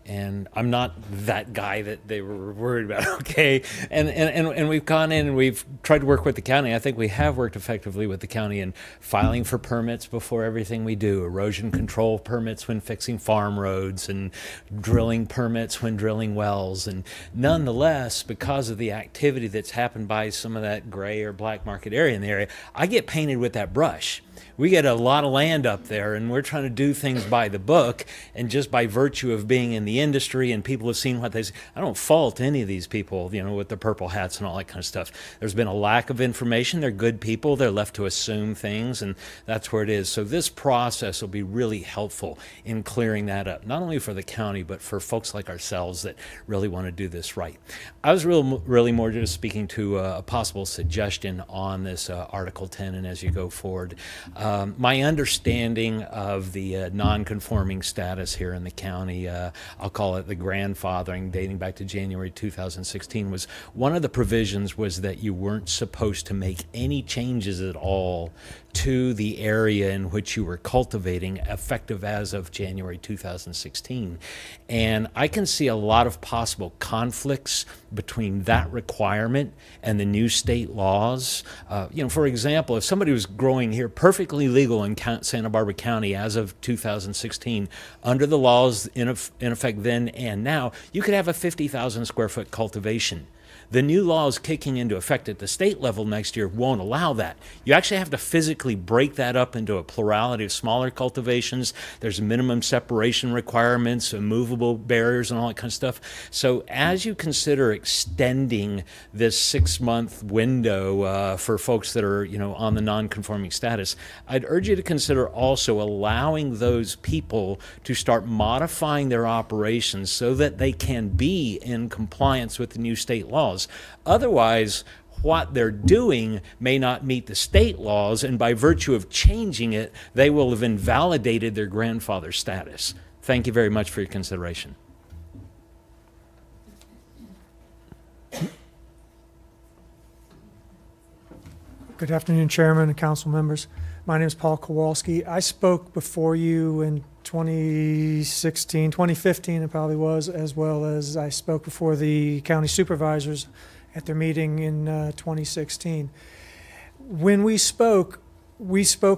And I'm not that guy that they were worried about, okay? And we've gone in and we've tried to work with the county. I think we have worked effectively with the county in filing for permits before everything we do, erosion control permits when fixing farm roads, and drilling permits when drilling wells. And nonetheless, because of the activity that's happened by some of that gray or black market area in the area, I get painted with that brush. We get a lot of land up there, and we're trying to do things by the book, and just by virtue of being in the industry and people have seen what they see. I don't fault any of these people, you know, with the purple hats and all that kind of stuff. There's been a lack of information. They're good people. They're left to assume things, and that's where it is. So this process will be really helpful in clearing that up, not only for the county, but for folks like ourselves that really want to do this right. I was really more just speaking to a possible suggestion on this Article 10, and as you go forward. My understanding of the non-conforming status here in the county, I'll call it the grandfathering dating back to January 2016, was one of the provisions was that you weren't supposed to make any changes at all to the area in which you were cultivating effective as of January 2016. And I can see a lot of possible conflicts between that requirement and the new state laws. You know, for example, if somebody was growing here perfectly legal in Santa Barbara County as of 2016, under the laws in effect then and now, you could have a 50,000 square foot cultivation. The new laws kicking into effect at the state level next year won't allow that. You actually have to physically break that up into a plurality of smaller cultivations. There's minimum separation requirements, movable barriers, and all that kind of stuff. So as you consider extending this 6-month window for folks that are, you know, on the non-conforming status, I'd urge you to consider also allowing those people to start modifying their operations so that they can be in compliance with the new state laws. Otherwise, what they're doing may not meet the state laws, and by virtue of changing it, they will have invalidated their grandfather status. Thank you very much for your consideration. Good afternoon, Chairman and council members. My name is Paul Kowalski. I spoke before you in 2016, 2015 it probably was, as well as I spoke before the county supervisors at their meeting in 2016. When we spoke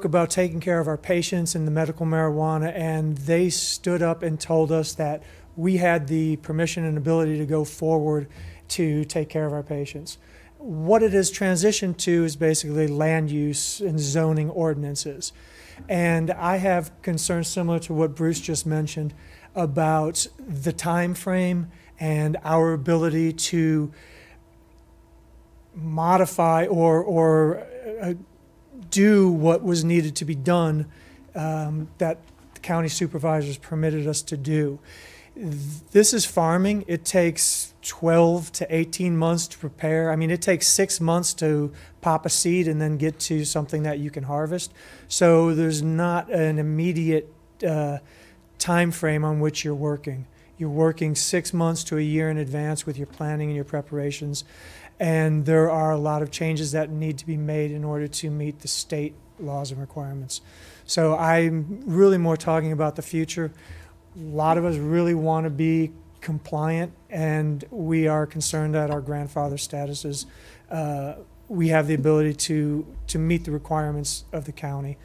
about taking care of our patients and the medical marijuana, and they stood up and told us that we had the permission and ability to go forward to take care of our patients. What it has transitioned to is basically land use and zoning ordinances. And I have concerns similar to what Bruce just mentioned about the time frame and our ability to modify or do what was needed to be done that the county supervisors permitted us to do. This is farming. It takes 12 to 18 months to prepare. I mean, it takes 6 months to pop a seed and then get to something that you can harvest. So there's not an immediate time frame on which you're working. You're working 6 months to a year in advance with your planning and your preparations. And there are a lot of changes that need to be made in order to meet the state laws and requirements. So I'm really more talking about the future. A lot of us really want to be compliant, and we are concerned that our grandfather statuses, we have the ability to meet the requirements of the county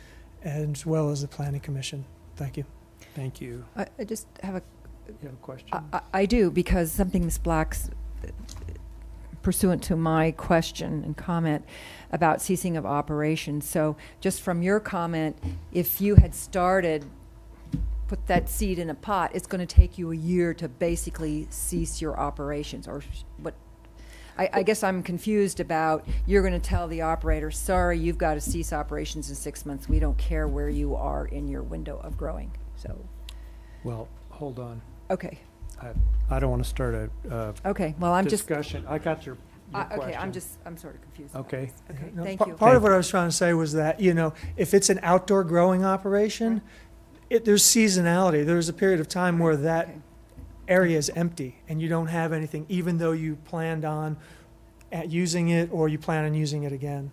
as well as the Planning Commission. Thank you. Thank you. I just have You have a question? I do, because something Ms. Black's pursuant to my question and comment about ceasing of operations. So just from your comment, if you had started, put that seed in a pot, it's going to take you a year to basically cease your operations, or what? I guess I'm confused about, you're going to tell the operator, sorry, you've got to cease operations in 6 months. We don't care where you are in your window of growing. So, Well, hold on. okay. I don't want to start a Okay. Well, I'm just. discussion. I got your Okay. question. I'm sort of confused. Okay. Okay. No, Thank you. Part of what I was trying to say was that, you know, if it's an outdoor growing operation, there's seasonality. There's a period of time where that Okay. area is empty and you don't have anything, even though you planned on using it or you plan on using it again.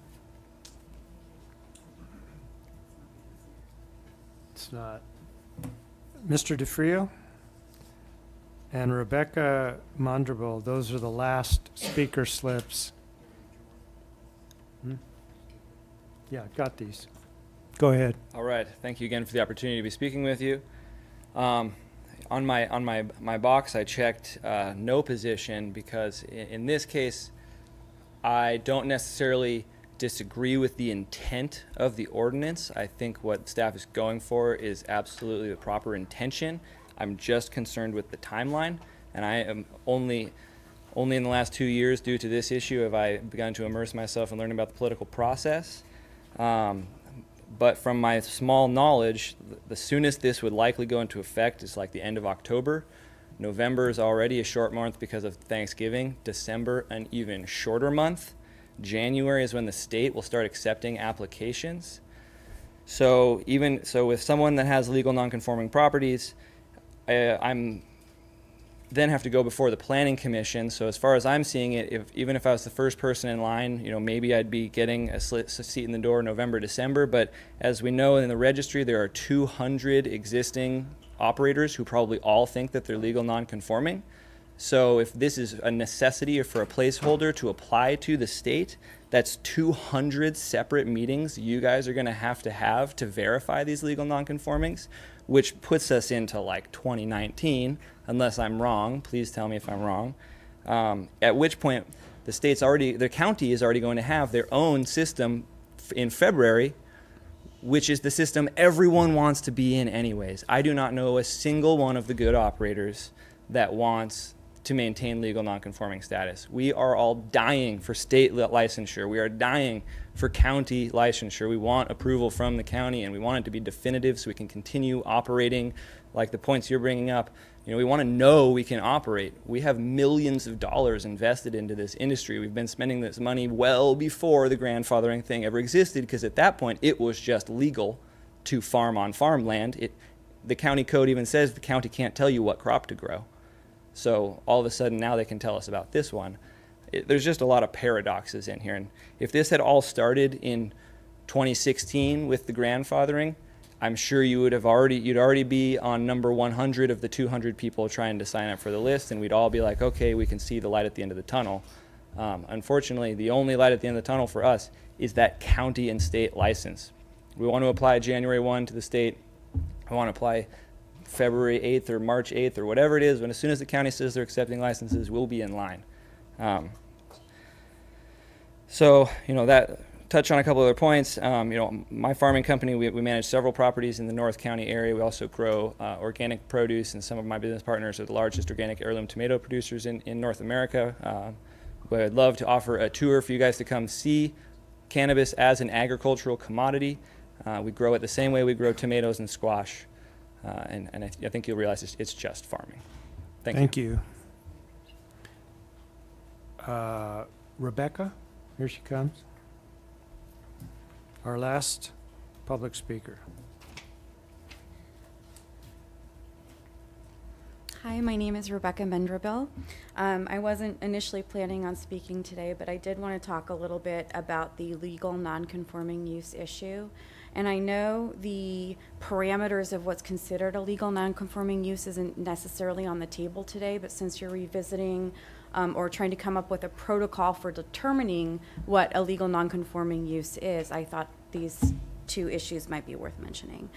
It's not. Mr. DeFrio and Rebecca Mondrable, those are the last speaker slips. Yeah, got these. Go ahead. All right. Thank you again for the opportunity to be speaking with you. On my box, I checked no position because in this case, I don't necessarily disagree with the intent of the ordinance. I think what staff is going for is absolutely the proper intention. I'm just concerned with the timeline, and I am only in the last 2 years, due to this issue, have I begun to immerse myself in learning about the political process. But from my small knowledge, the soonest this would likely go into effect is like the end of October. November is already a short month because of Thanksgiving. December, an even shorter month. January is when the state will start accepting applications. So with someone that has legal non-conforming properties, I'm then have to go before the planning commission. So as far as I'm seeing it, even if I was the first person in line, maybe I'd be getting a seat in the door November, December. But as we know in the registry, there are 200 existing operators who probably all think that they're legal non-conforming. So if this is a necessity for a placeholder to apply to the state, that's 200 separate meetings you guys are going to have to verify these legal non-conformings, which puts us into like 2019, unless I'm wrong. Please tell me if I'm wrong. At which point the county is already going to have their own system in February, which is the system everyone wants to be in anyways. I do not know a single one of the good operators that wants to maintain legal non-conforming status. We are all dying for state licensure. We are dying for county licensure. We want approval from the county, and we want it to be definitive so we can continue operating like the points you're bringing up. We want to know we can operate. We have millions of dollars invested into this industry. We've been spending this money well before the grandfathering thing ever existed, because at that point it was just legal to farm on farmland. The county code even says the county can't tell you what crop to grow. So all of a sudden now they can tell us about this one. There's just a lot of paradoxes in here. And if this had all started in 2016 with the grandfathering, I'm sure you'd already be on number 100 of the 200 people trying to sign up for the list, and we'd all be like, okay, we can see the light at the end of the tunnel. Unfortunately, the only light at the end of the tunnel for us is that county and state license. We want to apply January 1 to the state. I want to apply February 8th or March 8th or whatever it is, when as soon as the county says they're accepting licenses, we'll be in line. That touch on a couple other points. My farming company, we manage several properties in the North County area. We also grow organic produce, and some of my business partners are the largest organic heirloom tomato producers in North America. But I'd love to offer a tour for you guys to come see cannabis as an agricultural commodity. We grow it the same way we grow tomatoes and squash. And I think you'll realize it's just farming. Thank you. Rebecca, here she comes. Our last public speaker. Hi, my name is Rebecca Mendrabill. I wasn't initially planning on speaking today, but I did want to talk a little bit about the legal non-conforming use issue. And I know the parameters of what's considered a legal non-conforming use isn't necessarily on the table today, but since you're revisiting or trying to come up with a protocol for determining what a legal non-conforming use is, I thought these two issues might be worth mentioning.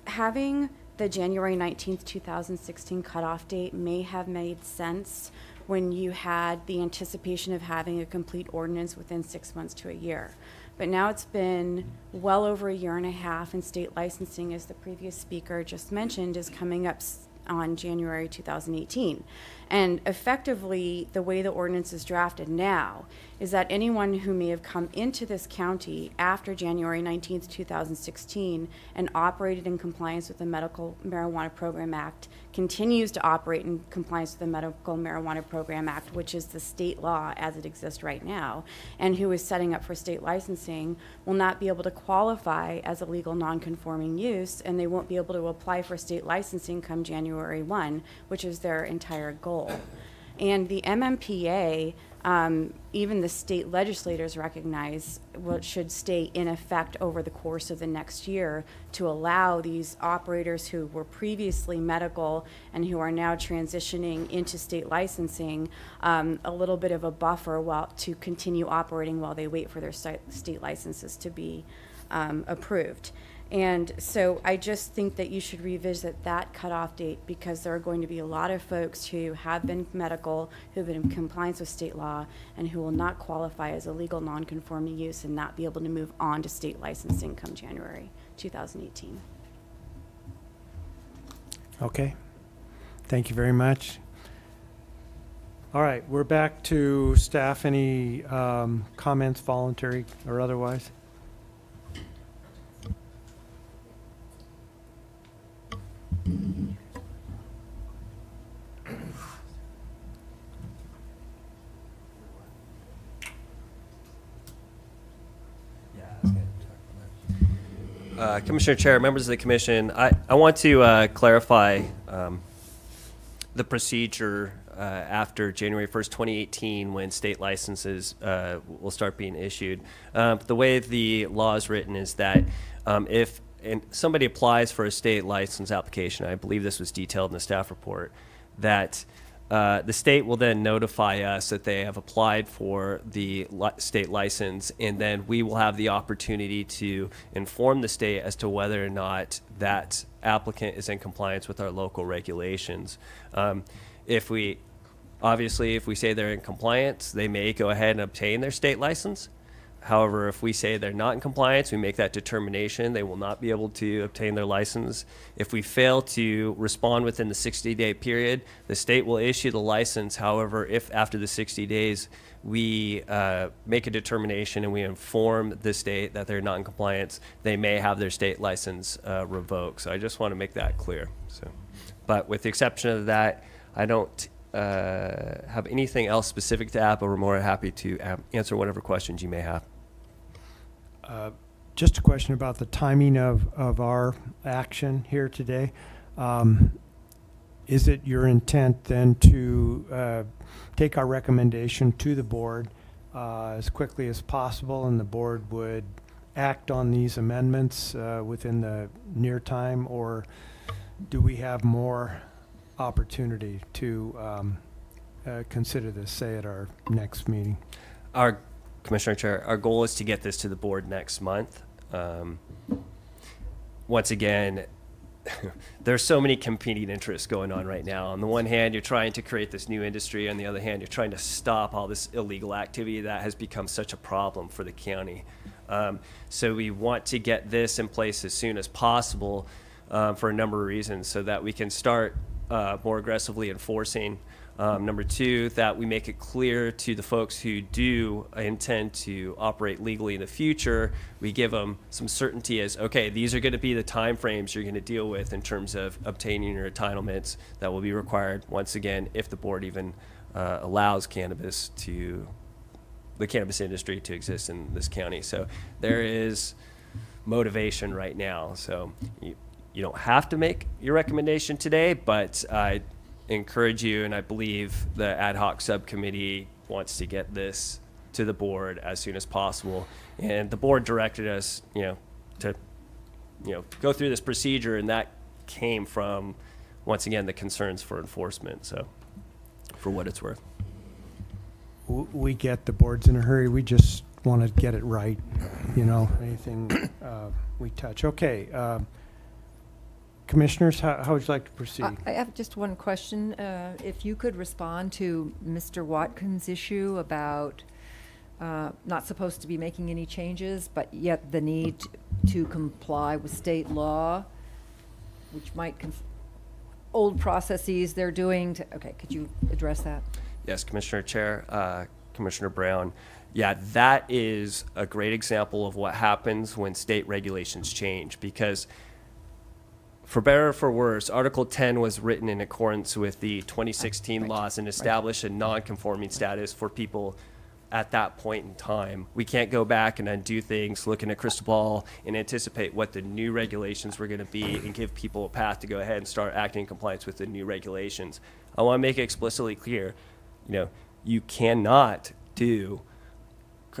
Having the January 19th, 2016 cutoff date may have made sense when you had the anticipation of having a complete ordinance within 6 months to a year. But now it's been well over a year and a half, and state licensing, as the previous speaker just mentioned, is coming up on January 2018. And effectively, the way the ordinance is drafted now is that anyone who may have come into this county after January 19th, 2016 and operated in compliance with the Medical Marijuana Program Act continues to operate in compliance with the Medical Marijuana Program Act, which is the state law as it exists right now, and who is setting up for state licensing will not be able to qualify as a legal non-conforming use, and they won't be able to apply for state licensing come January 1, which is their entire goal. And the MMPA, even the state legislators recognize what should stay in effect over the course of the next year to allow these operators who were previously medical and who are now transitioning into state licensing a little bit of a buffer to continue operating while they wait for their state licenses to be approved. And so I just think that you should revisit that cutoff date, because there are going to be a lot of folks who have been medical, who have been in compliance with state law, and who will not qualify as a legal non-conforming use and not be able to move on to state licensing come January 2018. Okay. Thank you very much. All right, we're back to staff. Any comments, voluntary or otherwise? Commissioner Chair, members of the commission, I want to clarify the procedure after January 1st, 2018, when state licenses will start being issued. The way the law is written is that if somebody applies for a state license application, I believe this was detailed in the staff report, that the state will then notify us that they have applied for the state license, and then we will have the opportunity to inform the state as to whether or not that applicant is in compliance with our local regulations. If we say they're in compliance, they may go ahead and obtain their state license. However, if we say they're not in compliance, we make that determination. They will not be able to obtain their license. If we fail to respond within the 60-day period, the state will issue the license. However, if after the 60 days we make a determination and we inform the state that they're not in compliance, they may have their state license revoked. So I just want to make that clear. So, but with the exception of that, I don't have anything else specific to add, but we're more happy to answer whatever questions you may have. Just a question about the timing of our action here today. Is it your intent then to take our recommendation to the board as quickly as possible, and the board would act on these amendments within the near time, or do we have more opportunity to consider this, say, at our next meeting? Our Commissioner Chair, our goal is to get this to the board next month. Once again, there's so many competing interests going on right now. On the one hand, you're trying to create this new industry. On the other hand, you're trying to stop all this illegal activity that has become such a problem for the county. So we want to get this in place as soon as possible for a number of reasons, so that we can start more aggressively enforcing. Number two, that we make it clear to the folks who do intend to operate legally in the future, we give them some certainty as, okay, these are going to be the time frames you're going to deal with in terms of obtaining your entitlements that will be required, once again, if the board even allows the cannabis industry to exist in this county. So there is motivation right now. So you don't have to make your recommendation today, but I encourage you, and I believe the ad hoc subcommittee wants to get this to the board as soon as possible. And the board directed us, to go through this procedure, and that came from, once again, the concerns for enforcement. So, for what it's worth. We get the board's in a hurry. We just want to get it right. Anything we touch. Okay. Commissioners, how would you like to proceed? I have just one question. If you could respond to Mr. Watkins' issue about not supposed to be making any changes, but yet the need to comply with state law, which might old processes they're doing. Okay, could you address that? Yes, Commissioner Chair, Commissioner Brown. Yeah, that is a great example of what happens when state regulations change, because for better or for worse, Article 10 was written in accordance with the 2016 laws and established a non-conforming status for people at that point in time. We can't go back and undo things, look in a crystal ball, and anticipate what the new regulations were going to be and give people a path to go ahead and start acting in compliance with the new regulations. I want to make it explicitly clear, you cannot do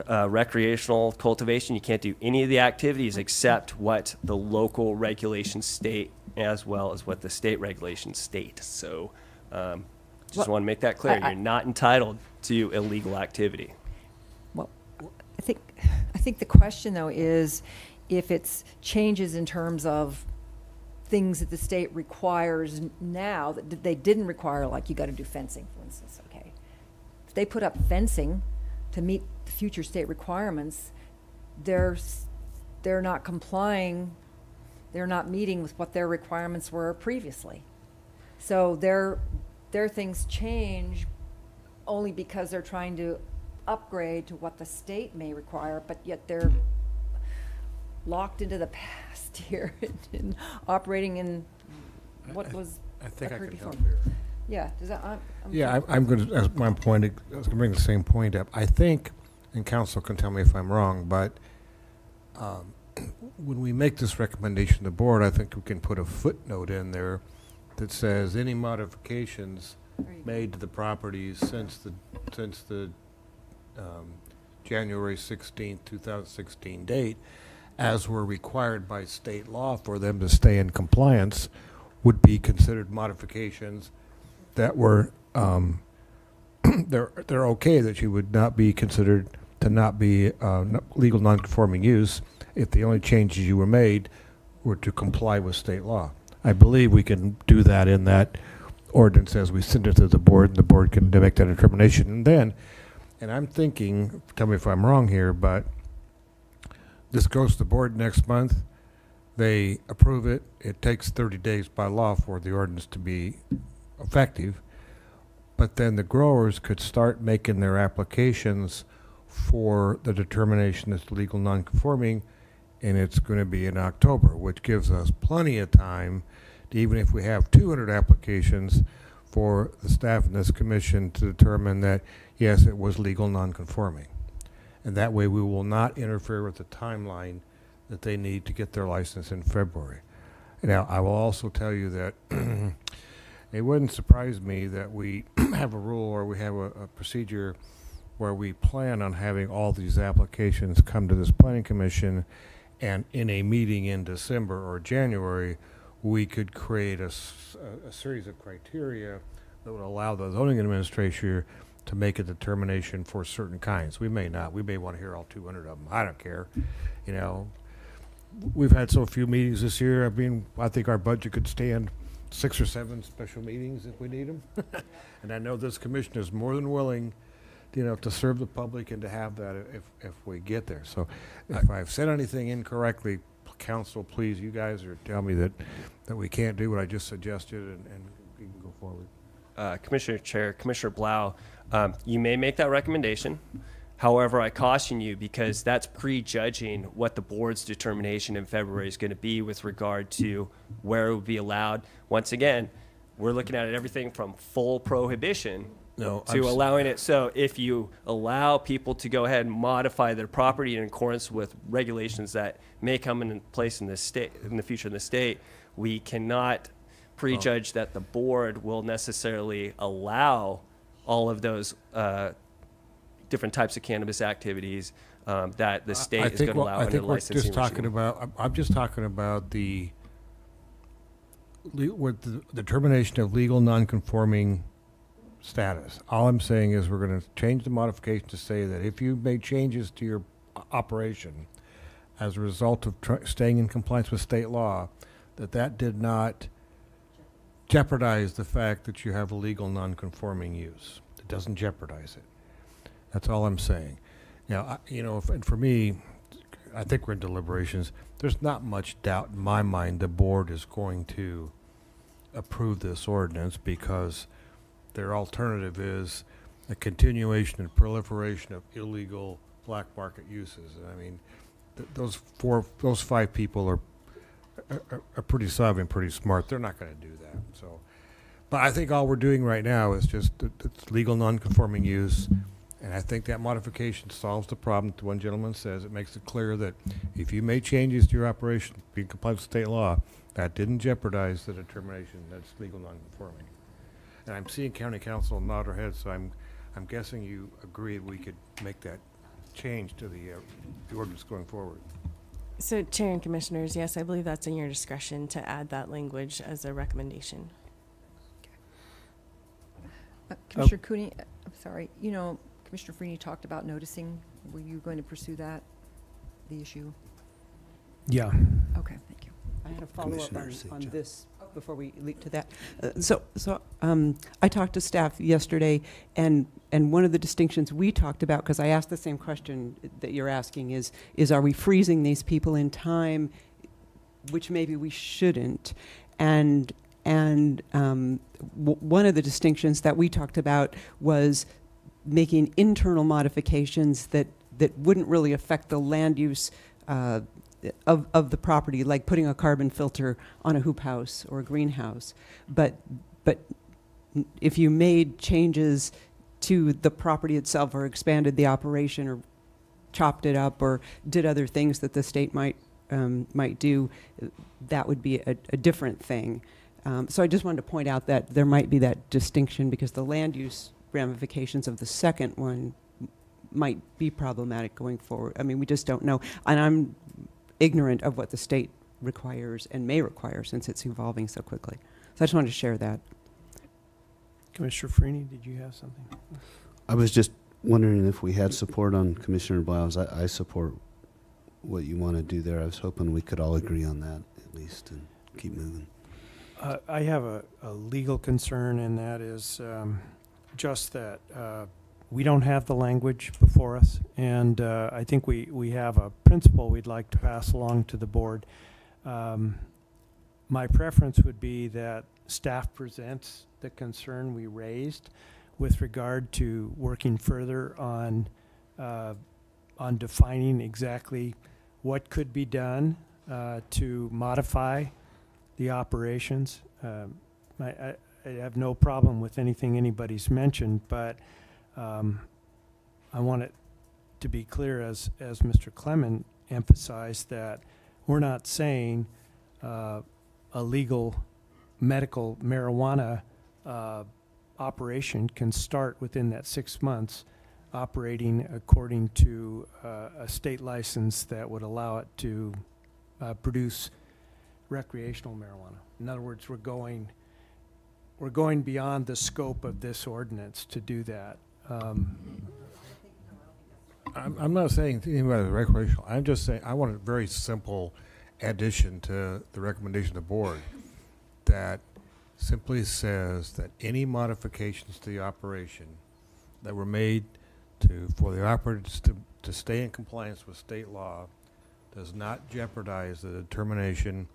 recreational cultivation. You can't do any of the activities except what the local regulations state, as well as what the state regulations state. So just want to make that clear. You're not entitled to illegal activity. Well, I think the question, though, is if it's changes in terms of things that the state requires now that they didn't require, like you got to do fencing, for instance, okay. If they put up fencing to meet the future state requirements, they're not complying, they're not meeting with what their requirements were previously. So their things change only because they're trying to upgrade to what the state may require, but yet they're locked into the past here and operating in what was I think I occurred can before. help here. Yeah, does that? I'm going to, as my point, I was going to bring the same point up. I think, and council can tell me if I'm wrong, but when we make this recommendation to the board, I think we can put a footnote in there that says any modifications made to the properties since the January 16th, 2016 date, as were required by state law for them to stay in compliance, would be considered modifications that were they're okay, that you would not be considered to not be legal non-conforming use if the only changes you were made were to comply with state law. I believe we can do that in that ordinance as we send it to the board, and the board can make that determination. And then, and I'm thinking, tell me if I'm wrong here, but this goes to the board next month. They approve it. It takes 30 days by law for the ordinance to be effective. But then the growers could start making their applications for the determination that's legal non-conforming, and it's going to be in October, which gives us plenty of time to, even if we have 200 applications, for the staff in this commission to determine that, yes, it was legal non-conforming. And that way we will not interfere with the timeline that they need to get their license in February. Now, I will also tell you that it wouldn't surprise me that we have a rule or we have a procedure where we plan on having all these applications come to this planning commission, and in a meeting in December or January, we could create a series of criteria that would allow the zoning administrator to make a determination for certain kinds. We may not. We may want to hear all 200 of them. I don't care. You know, we've had so few meetings this year. I mean, I think our budget could stand 6 or 7 special meetings if we need them. And I know this commission is more than willing, you know, to serve the public and to have that if we get there. So if I've said anything incorrectly, council, please, you guys, or tell me that we can't do what I just suggested, and we can go forward. Commissioner Chair, Commissioner Blau, you may make that recommendation. However, I caution you, because that's prejudging what the board's determination in February is going to be with regard to where it would be allowed. Once again, we're looking at everything from full prohibition to allowing it. So if you allow people to go ahead and modify their property in accordance with regulations that may come into place in the state, in the future in the state, we cannot prejudge that the board will necessarily allow all of those different types of cannabis activities that the state is going to allow under the licensing regime. I'm just talking about with the determination of legal non-conforming status. All I'm saying is we're going to change the modification to say that if you made changes to your operation as a result of staying in compliance with state law, that did not jeopardize the fact that you have a legal non-conforming use. It doesn't jeopardize it. That's all I'm saying. Now, and for me, I think we're in deliberations. There's not much doubt in my mind the board is going to approve this ordinance, because their alternative is a continuation and proliferation of illegal black market uses. I mean, those 5 people are pretty savvy and pretty smart. They're not going to do that. So, but I think all we're doing right now is just it's legal non-conforming use, and I think that modification solves the problem. That one gentleman says it makes it clear that if you made changes to your operation being compliant with state law, that didn't jeopardize the determination that's legal non-conforming. And I'm seeing county council nod her head, so I'm guessing you agreed we could make that change to the ordinance going forward. So, Chair and Commissioners, yes, I believe that's in your discretion to add that language as a recommendation. Commissioner Cooney, I'm sorry, Commissioner Freeney talked about noticing. Were you going to pursue that, the issue? Yeah. Okay, thank you. I had a follow-up Commissioner St. on John. this before we leap to that. I talked to staff yesterday, and one of the distinctions we talked about, because I asked the same question that you're asking, is are we freezing these people in time, which maybe we shouldn't, and one of the distinctions that we talked about was making internal modifications that wouldn't really affect the land use of the property, like putting a carbon filter on a hoop house or a greenhouse. But if you made changes to the property itself, or expanded the operation, or chopped it up, or did other things that the state might do, that would be a different thing. So I just wanted to point out that there might be that distinction, because the land use ramifications of the second one might be problematic going forward. I mean, we just don't know. And I'm ignorant of what the state requires and may require, since it's evolving so quickly. So I just wanted to share that. Commissioner Freeney, did you have something? I was just wondering if we had support on Commissioner Blau's. I support what you want to do there. I was hoping we could all agree on that, at least, and keep moving. I have a legal concern, and that is just that we don't have the language before us, and I think we have a principle we'd like to pass along to the board. My preference would be that staff presents the concern we raised with regard to working further on defining exactly what could be done to modify the operations. I have no problem with anything anybody's mentioned, but I want it to be clear, as Mr. Clement emphasized, that we're not saying a legal medical marijuana operation can start within that 6 months, operating according to a state license that would allow it to produce recreational marijuana. In other words, we're going beyond the scope of this ordinance to do that. I'm not saying anything about the recreational. I'm just saying I want a very simple addition to the recommendation of the board that simply says that any modifications to the operation that were made for the operators to stay in compliance with state law does not jeopardize the determination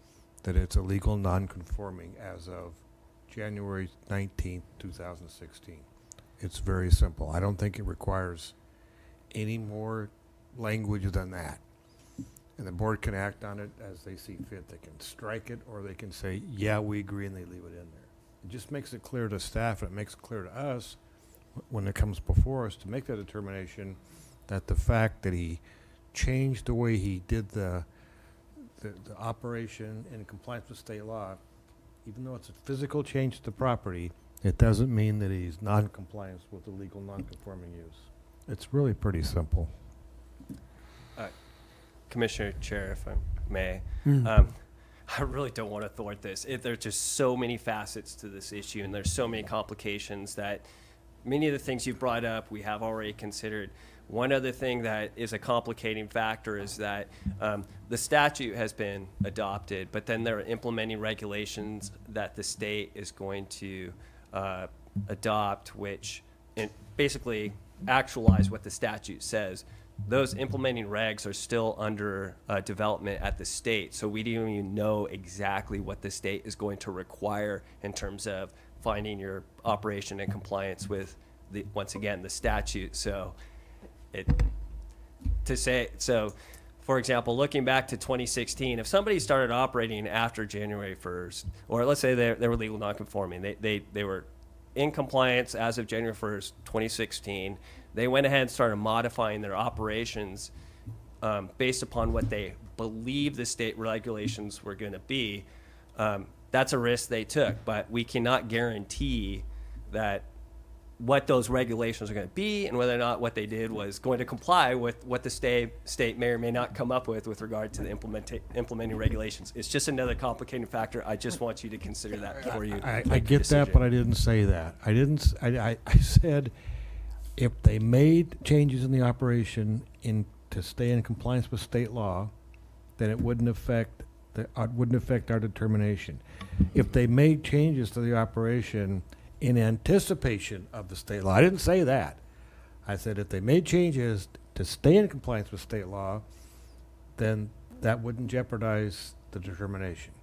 that it's a legal non-conforming as of January 19th, 2016. It's very simple. I don't think it requires any more language than that. And the board can act on it as they see fit. They can strike it, or they can say, yeah, we agree, and they leave it in there. It just makes it clear to staff, and it makes it clear to us when it comes before us to make that determination that the fact that he changed the way he did the operation in compliance with state law, even though it's a physical change to the property, it doesn't mean that he's non-compliance with the legal non-conforming use. It's really pretty simple. Commissioner Chair, if I may, I really don't want to thwart this. There's just so many facets to this issue, and there's so many complications that many of the things you brought up we have already considered. One other thing that is a complicating factor is that the statute has been adopted, but then there are implementing regulations that the state is going to adopt, which basically actualize what the statute says. Those implementing regs are still under development at the state, so we don't even know exactly what the state is going to require in terms of finding your operation in compliance with, once again, the statute. So for example, looking back to 2016, if somebody started operating after January 1st, or let's say they were legal non-conforming, they were in compliance as of January 1st, 2016, they went ahead and started modifying their operations based upon what they believe the state regulations were going to be. That's a risk they took, but we cannot guarantee that what those regulations are going to be and whether or not what they did was going to comply with what the state may or may not come up with regard to the implementing regulations. It's just another complicating factor. I just want you to consider that before you I get that, but I didn't say that. I said if they made changes in the operation to stay in compliance with state law, then it wouldn't affect our determination. If they made changes to the operation in anticipation of the state law, I didn't say that. I said if they made changes to stay in compliance with state law, then that wouldn't jeopardize the determination.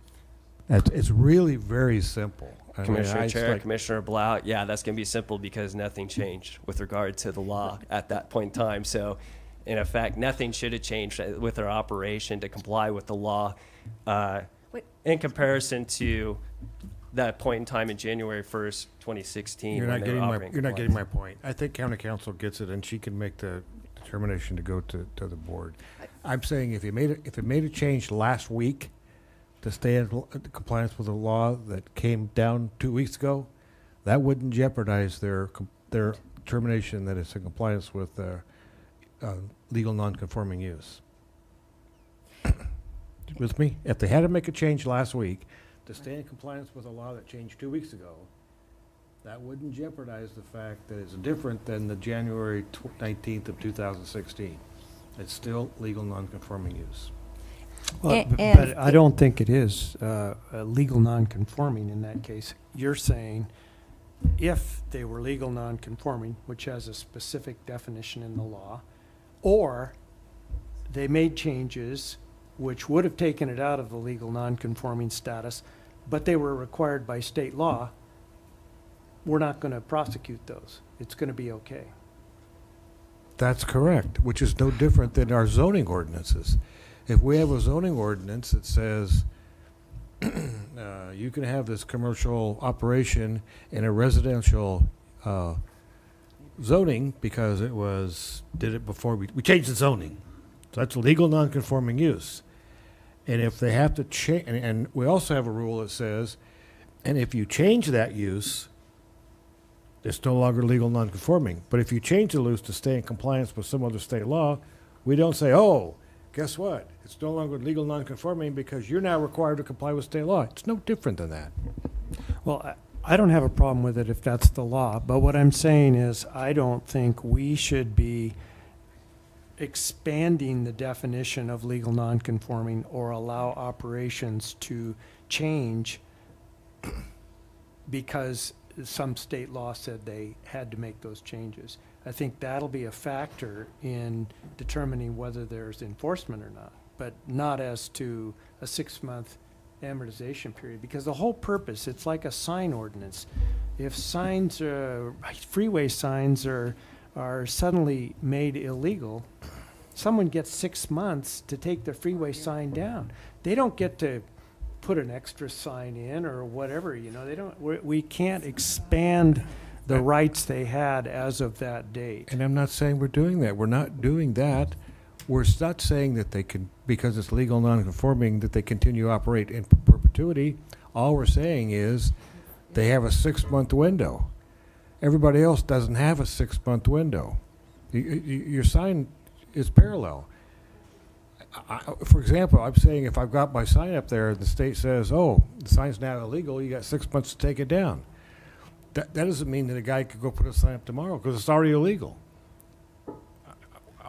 It's really very simple. I mean, Commissioner Chair, Commissioner Blau, yeah, that's going to be simple because nothing changed with regard to the law at that point in time. So, in effect, nothing should have changed with our operation to comply with the law in comparison to that point in time in January 1st, 2016. You're not getting my point. I think county council gets it, and she can make the determination to go to the board. I'm saying if it made a change last week to stay in compliance with the law that came down 2 weeks ago, that wouldn't jeopardize their determination that it's in compliance with legal non-conforming use. With me? If they had to make a change last week to stay in compliance with a law that changed 2 weeks ago, that wouldn't jeopardize the fact that it's different than the January 19th of 2016. It's still legal non-conforming use. Well, but I don't think it is legal non-conforming in that case. You're saying if they were legal non-conforming, which has a specific definition in the law, or they made changes which would have taken it out of the legal non-conforming status, but they were required by state law, we're not going to prosecute those. It's going to be okay. That's correct, which is no different than our zoning ordinances. If we have a zoning ordinance that says you can have this commercial operation in a residential zoning because did it before we changed the zoning. So that's legal non-conforming use. And if they have to change, and we also have a rule that says, and if you change that use, it's no longer legal non-conforming. But if you change the use to stay in compliance with some other state law, we don't say, oh, guess what? It's no longer legal non-conforming because you're now required to comply with state law. It's no different than that. Well, I don't have a problem with it if that's the law. But what I'm saying is I don't think we should be expanding the definition of legal non-conforming or allow operations to change because some state law said they had to make those changes. I think that'll be a factor in determining whether there's enforcement or not, but not as to a 6-month amortization period, because the whole purpose, it's like a sign ordinance. If signs, freeway signs are suddenly made illegal, someone gets 6 months to take the freeway sign down. They don't get to put an extra sign in or whatever, we can't expand the rights they had as of that date. And I'm not saying we're doing that. We're not doing that. We're not saying that they can, because it's legal non-conforming, that they continue to operate in perpetuity. All we're saying is they have a 6-month window. Everybody else doesn't have a 6-month window. Your sign is parallel. For example, I'm saying if I've got my sign up there, the state says, oh, the sign's now illegal, you got 6 months to take it down. That doesn't mean that a guy could go put a sign up tomorrow because it's already illegal.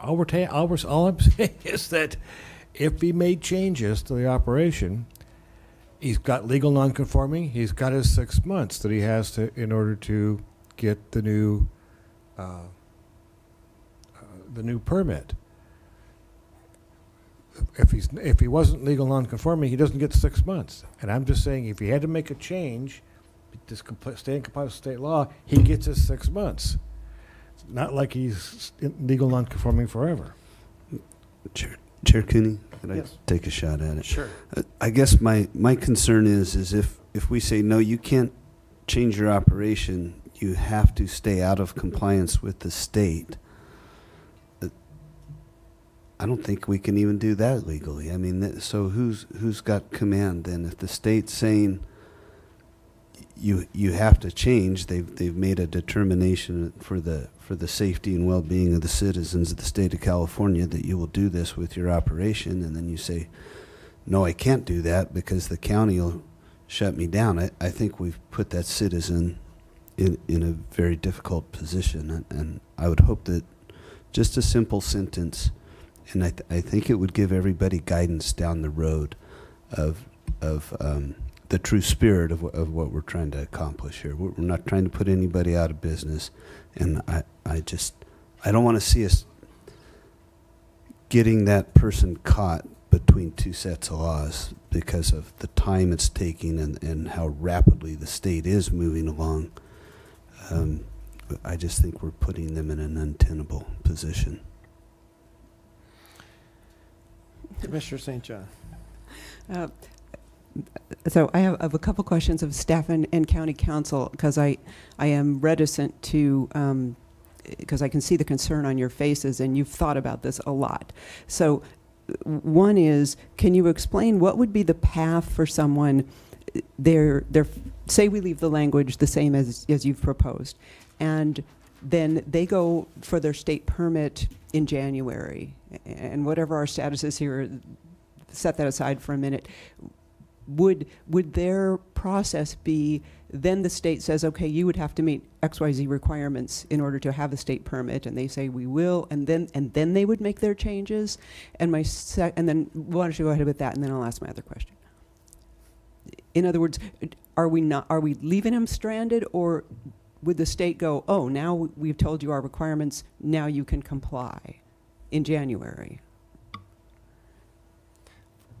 All I'm saying is that if he made changes to the operation, he's got legal non-conforming, he's got his 6 months that he has to in order to get the new permit. If he wasn't legal non-conforming, he doesn't get 6 months. And I'm just saying, if he had to make a change, just stay in compliance with state law, he gets his 6 months. It's not like he's legal non-conforming forever. Chair Cooney, could Yes. I take a shot at it? Sure. I guess my concern is if we say, no, you can't change your operation, you have to stay out of compliance with the state, I don't think we can even do that legally. I mean, so who's got command then? If the state's saying you have to change, they've made a determination for the safety and well-being of the citizens of the state of California that you will do this with your operation, and then you say, no, I can't do that because the county will shut me down. I think we've put that citizen in a very difficult position, and I would hope that just a simple sentence, And I think it would give everybody guidance down the road of the true spirit of what we're trying to accomplish here. We're not trying to put anybody out of business, and I don't want to see us getting that person caught between two sets of laws because of the time it's taking and how rapidly the state is moving along. I just think we're putting them in an untenable position. Commissioner St. John. So I have a couple questions of staff and county council, because I am reticent to, because I can see the concern on your faces and you've thought about this a lot. So one is, can you explain what would be the path for someone, say we leave the language the same as you've proposed, and then they go for their state permit in January, and whatever our status is here, set that aside for a minute. Would their process be, then the state says, okay, you would have to meet XYZ requirements in order to have a state permit, and they say we will, and then they would make their changes? And then why don't you go ahead with that, and then I'll ask my other question. In other words, are we leaving them stranded, or would the state go, oh, now we've told you our requirements, now you can comply in January?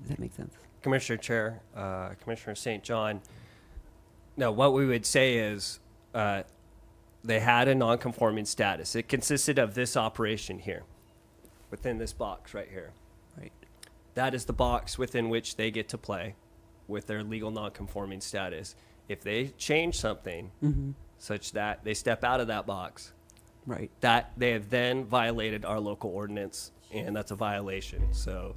Does that make sense? Commissioner Chair, Commissioner St. John, no, what we would say is they had a non-conforming status. It consisted of this operation here, within this box right here. Right. That is the box within which they get to play with their legal non-conforming status. If they change something such that they step out of that box, right, that they have then violated our local ordinance, and that's a violation. So,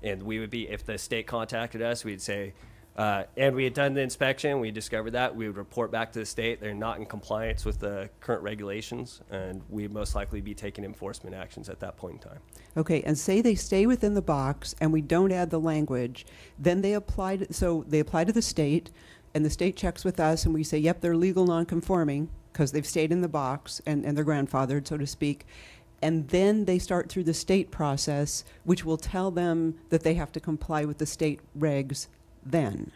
and we would be, if the state contacted us, we'd say, and we had done the inspection, we discovered that, we would report back to the state, they're not in compliance with the current regulations, and we'd most likely be taking enforcement actions at that point in time. Okay, and say they stay within the box and we don't add the language, then they apply to the state, and the state checks with us and we say, yep, they're legal non-conforming because they've stayed in the box and they're grandfathered, so to speak. And then they start through the state process, which will tell them that they have to comply with the state regs then.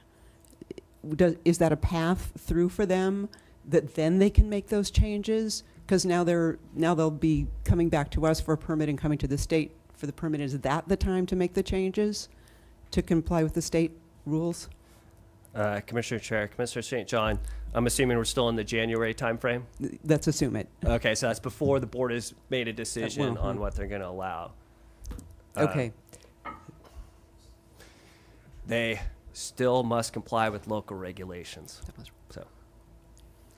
Is that a path through for them, that then they can make those changes? Because now they'll be coming back to us for a permit and coming to the state for the permit. Is that the time to make the changes to comply with the state rules? Commissioner Chair, Commissioner St. John, I'm assuming we're still in the January timeframe? Let's assume it. Okay, so that's before the board has made a decision on what they're going to allow. Okay. They still must comply with local regulations.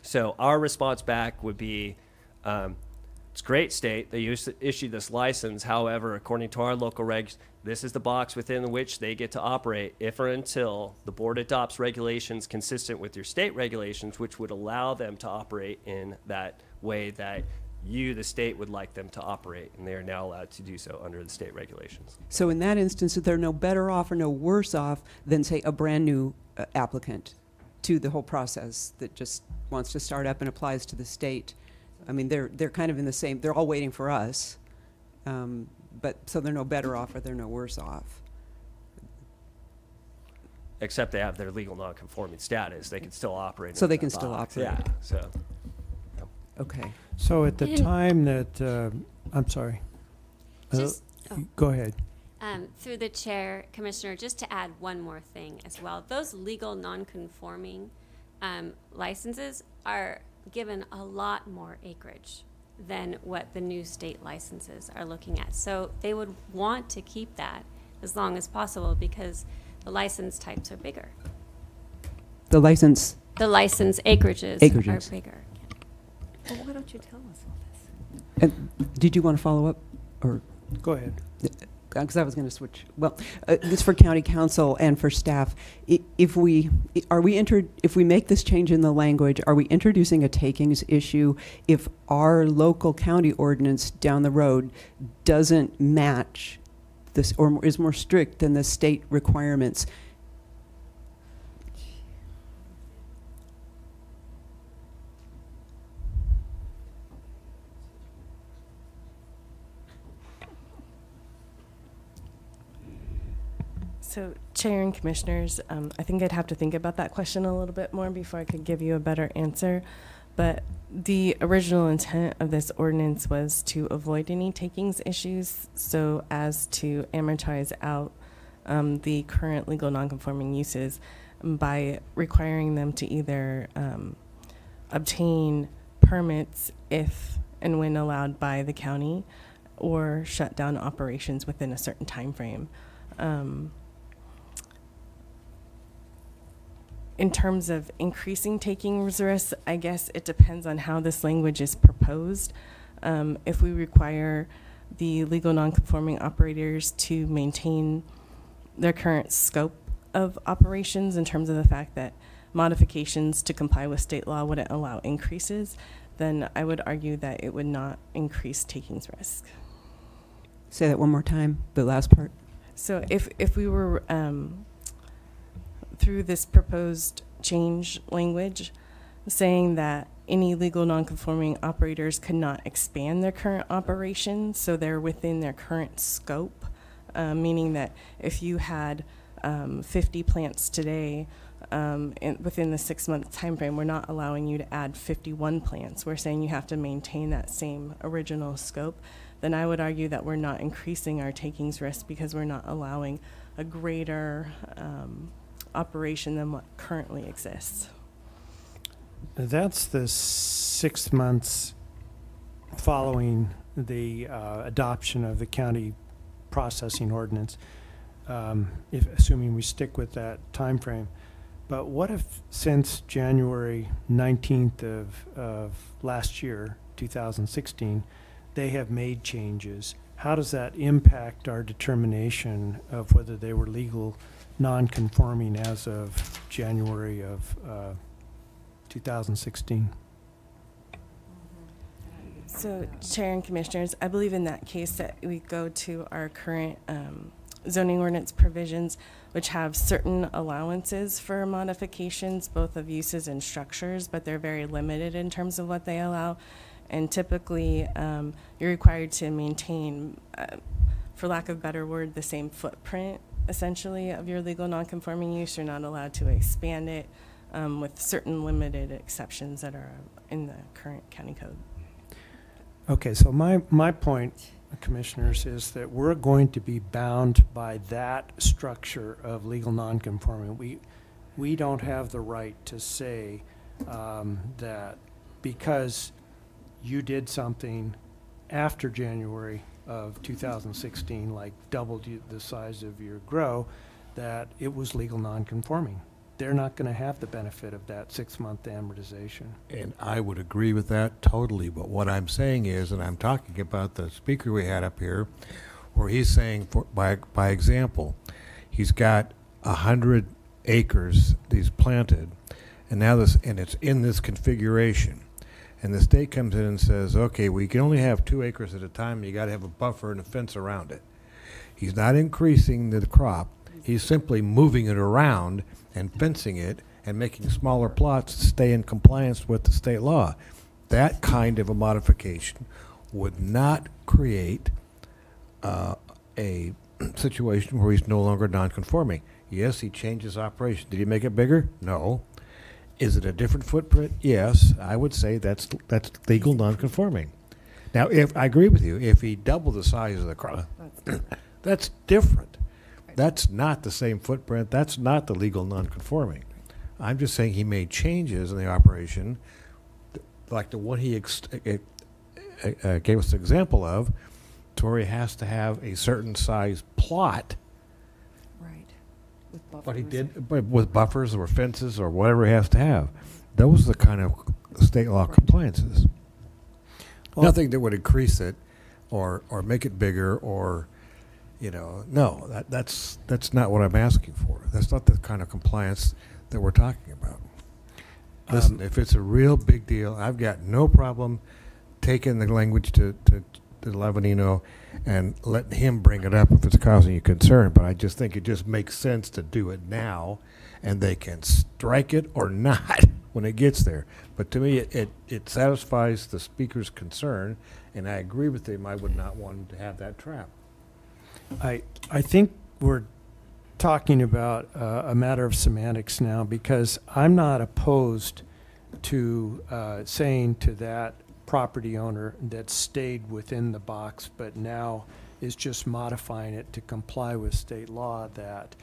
So our response back would be, it's great, state, they used to issue this license. However, according to our local regs, this is the box within which they get to operate if or until the board adopts regulations consistent with your state regulations, which would allow them to operate in that way that you, the state, would like them to operate, and they are now allowed to do so under the state regulations. So in that instance, they're no better off or no worse off than, say, a brand new applicant to the whole process that just wants to start up and applies to the state. I mean, they're kind of in the same, they're all waiting for us. But so they're no better off or they're no worse off. Except they have their legal non-conforming status. They can still operate. So they can still operate. Yeah, so. Okay. So at the time that, I'm sorry. Go ahead. Through the chair, Commissioner, just to add one more thing as well. Those legal non-conforming licenses are given a lot more acreage than what the new state licenses are looking at. So they would want to keep that as long as possible because the license types are bigger. The license acreages are bigger. Well, why don't you tell us all this? And did you want to follow up, or go ahead? Because I was going to switch. Well, this for county council and for staff. If we make this change in the language, are we introducing a takings issue if our local county ordinance down the road doesn't match this or is more strict than the state requirements? So, Chair and Commissioners, I think I'd have to think about that question a little bit more before I could give you a better answer. But the original intent of this ordinance was to avoid any takings issues, so as to amortize out the current legal nonconforming uses by requiring them to either obtain permits if and when allowed by the county, or shut down operations within a certain time frame. In terms of increasing takings risks, I guess it depends on how this language is proposed. If we require the legal nonconforming operators to maintain their current scope of operations in terms of the fact that modifications to comply with state law wouldn't allow increases, then I would argue that it would not increase takings risk. Say that one more time, the last part. So if we were through this proposed change language saying that any legal nonconforming operators could not expand their current operations, so they're within their current scope, meaning that if you had 50 plants today within the 6-month time frame, we're not allowing you to add 51 plants. We're saying you have to maintain that same original scope. Then I would argue that we're not increasing our takings risk because we're not allowing a greater operation than what currently exists. That's the 6 months following the adoption of the county processing ordinance, assuming we stick with that time frame. But what if since January 19th of last year, 2016, they have made changes? How does that impact our determination of whether they were legal non-conforming as of January of 2016? So, Chair and Commissioners, I believe in that case that we go to our current zoning ordinance provisions, which have certain allowances for modifications, both of uses and structures, but they're very limited in terms of what they allow. And typically, you're required to maintain, for lack of a better word, the same footprint, essentially, of your legal nonconforming use. You're not allowed to expand it with certain limited exceptions that are in the current county code. Okay, so my point, Commissioners, is that we're going to be bound by that structure of legal nonconforming. We don't have the right to say that because you did something after January of 2016, like doubled the size of your grow, that it was legal nonconforming. They're not going to have the benefit of that 6-month amortization. And I would agree with that totally, but what I'm saying is, and I'm talking about the speaker we had up here, where he's saying, by example, he's got 100 acres that he's planted, and now it's in this configuration. And the state comes in and says, okay, we can only have 2 acres at a time. You got to have a buffer and a fence around it. He's not increasing the crop. He's simply moving it around and fencing it and making smaller plots to stay in compliance with the state law. That kind of a modification would not create a situation where he's no longer non-conforming. Yes, he changed his operation. Did he make it bigger? No. Is it a different footprint? Yes, I would say that's legal non-conforming. Now, if I agree with you, if he doubled the size of the crop, that's different. That's not the same footprint. That's not the legal non-conforming. I'm just saying he made changes in the operation, like the one he gave us an example of, to where he has to have a certain size plot. Right. With buffers. But he did, but with buffers or fences or whatever he has to have. Those are the kind of state law compliances. Well, nothing that would increase it or make it bigger or, no, that's not what I'm asking for. That's not the kind of compliance that we're talking about. Listen, if it's a real big deal, I've got no problem taking the language to Lavanino and letting him bring it up if it's causing you concern. But I just think it just makes sense to do it now, and they can strike it or not when it gets there. But to me, it satisfies the speaker's concern, and I agree with him. I would not want him to have that trap. I think we're talking about a matter of semantics now, because I'm not opposed to saying to that property owner that stayed within the box but now is just modifying it to comply with state law that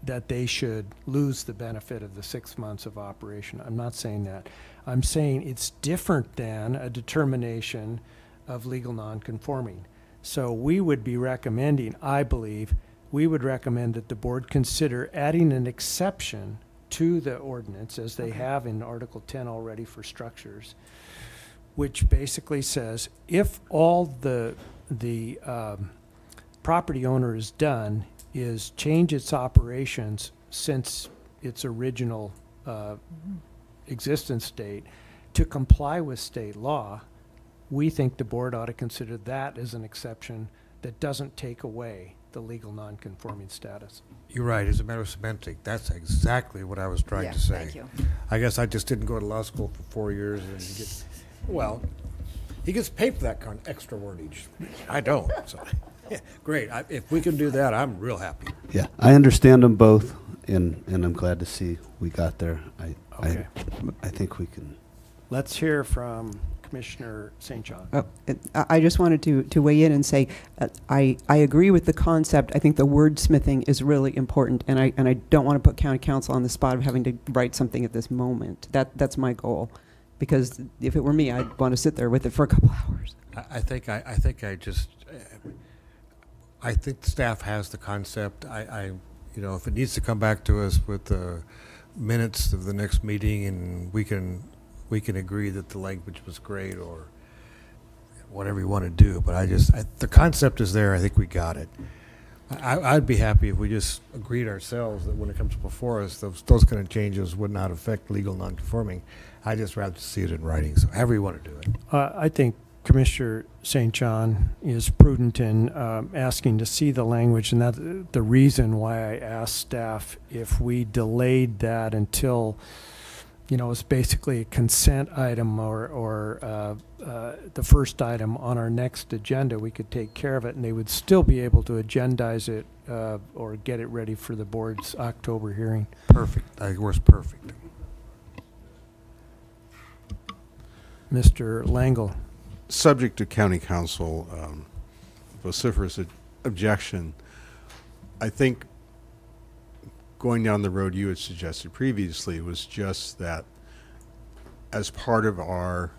that they should lose the benefit of the 6 months of operation. I'm not saying that. I'm saying it's different than a determination of legal nonconforming. So we would be recommending, I believe, we would recommend that the board consider adding an exception to the ordinance, as they have in Article 10 already for structures, which basically says if all the property owner has done is change its operations since its original existence date to comply with state law, we think the board ought to consider that as an exception that doesn't take away the legal nonconforming status. You're right. It's a matter of semantic. That's exactly what I was trying to say. Thank you. I guess I just didn't go to law school for 4 years and get, well, he gets paid for that kind of extra wordage. I don't. So, yeah, great. If we can do that, I'm real happy. Yeah, I understand them both, and I'm glad to see we got there. Okay. I think we can. Let's hear from Commissioner St. John. I just wanted to weigh in and say I agree with the concept. I think the wordsmithing is really important, and I don't want to put county council on the spot of having to write something at this moment. That's my goal, because if it were me, I'd want to sit there with it for a couple hours. I think staff has the concept. You know, if it needs to come back to us with the minutes of the next meeting, and we can agree that the language was great or whatever you want to do. But the concept is there. I think we got it. I'd be happy if we just agreed ourselves that when it comes before us, those kind of changes would not affect legal nonconforming. I just rather see it in writing. So however you want to do it. I think Commissioner St. John is prudent in asking to see the language, and that's the reason why I asked staff if we delayed that until, you know, it's basically a consent item or the first item on our next agenda, we could take care of it, and they would still be able to agendize it or get it ready for the board's October hearing. Perfect. That works perfect. Mr. Langle. Subject to county council vociferous objection, I think going down the road you had suggested previously was just that as part of our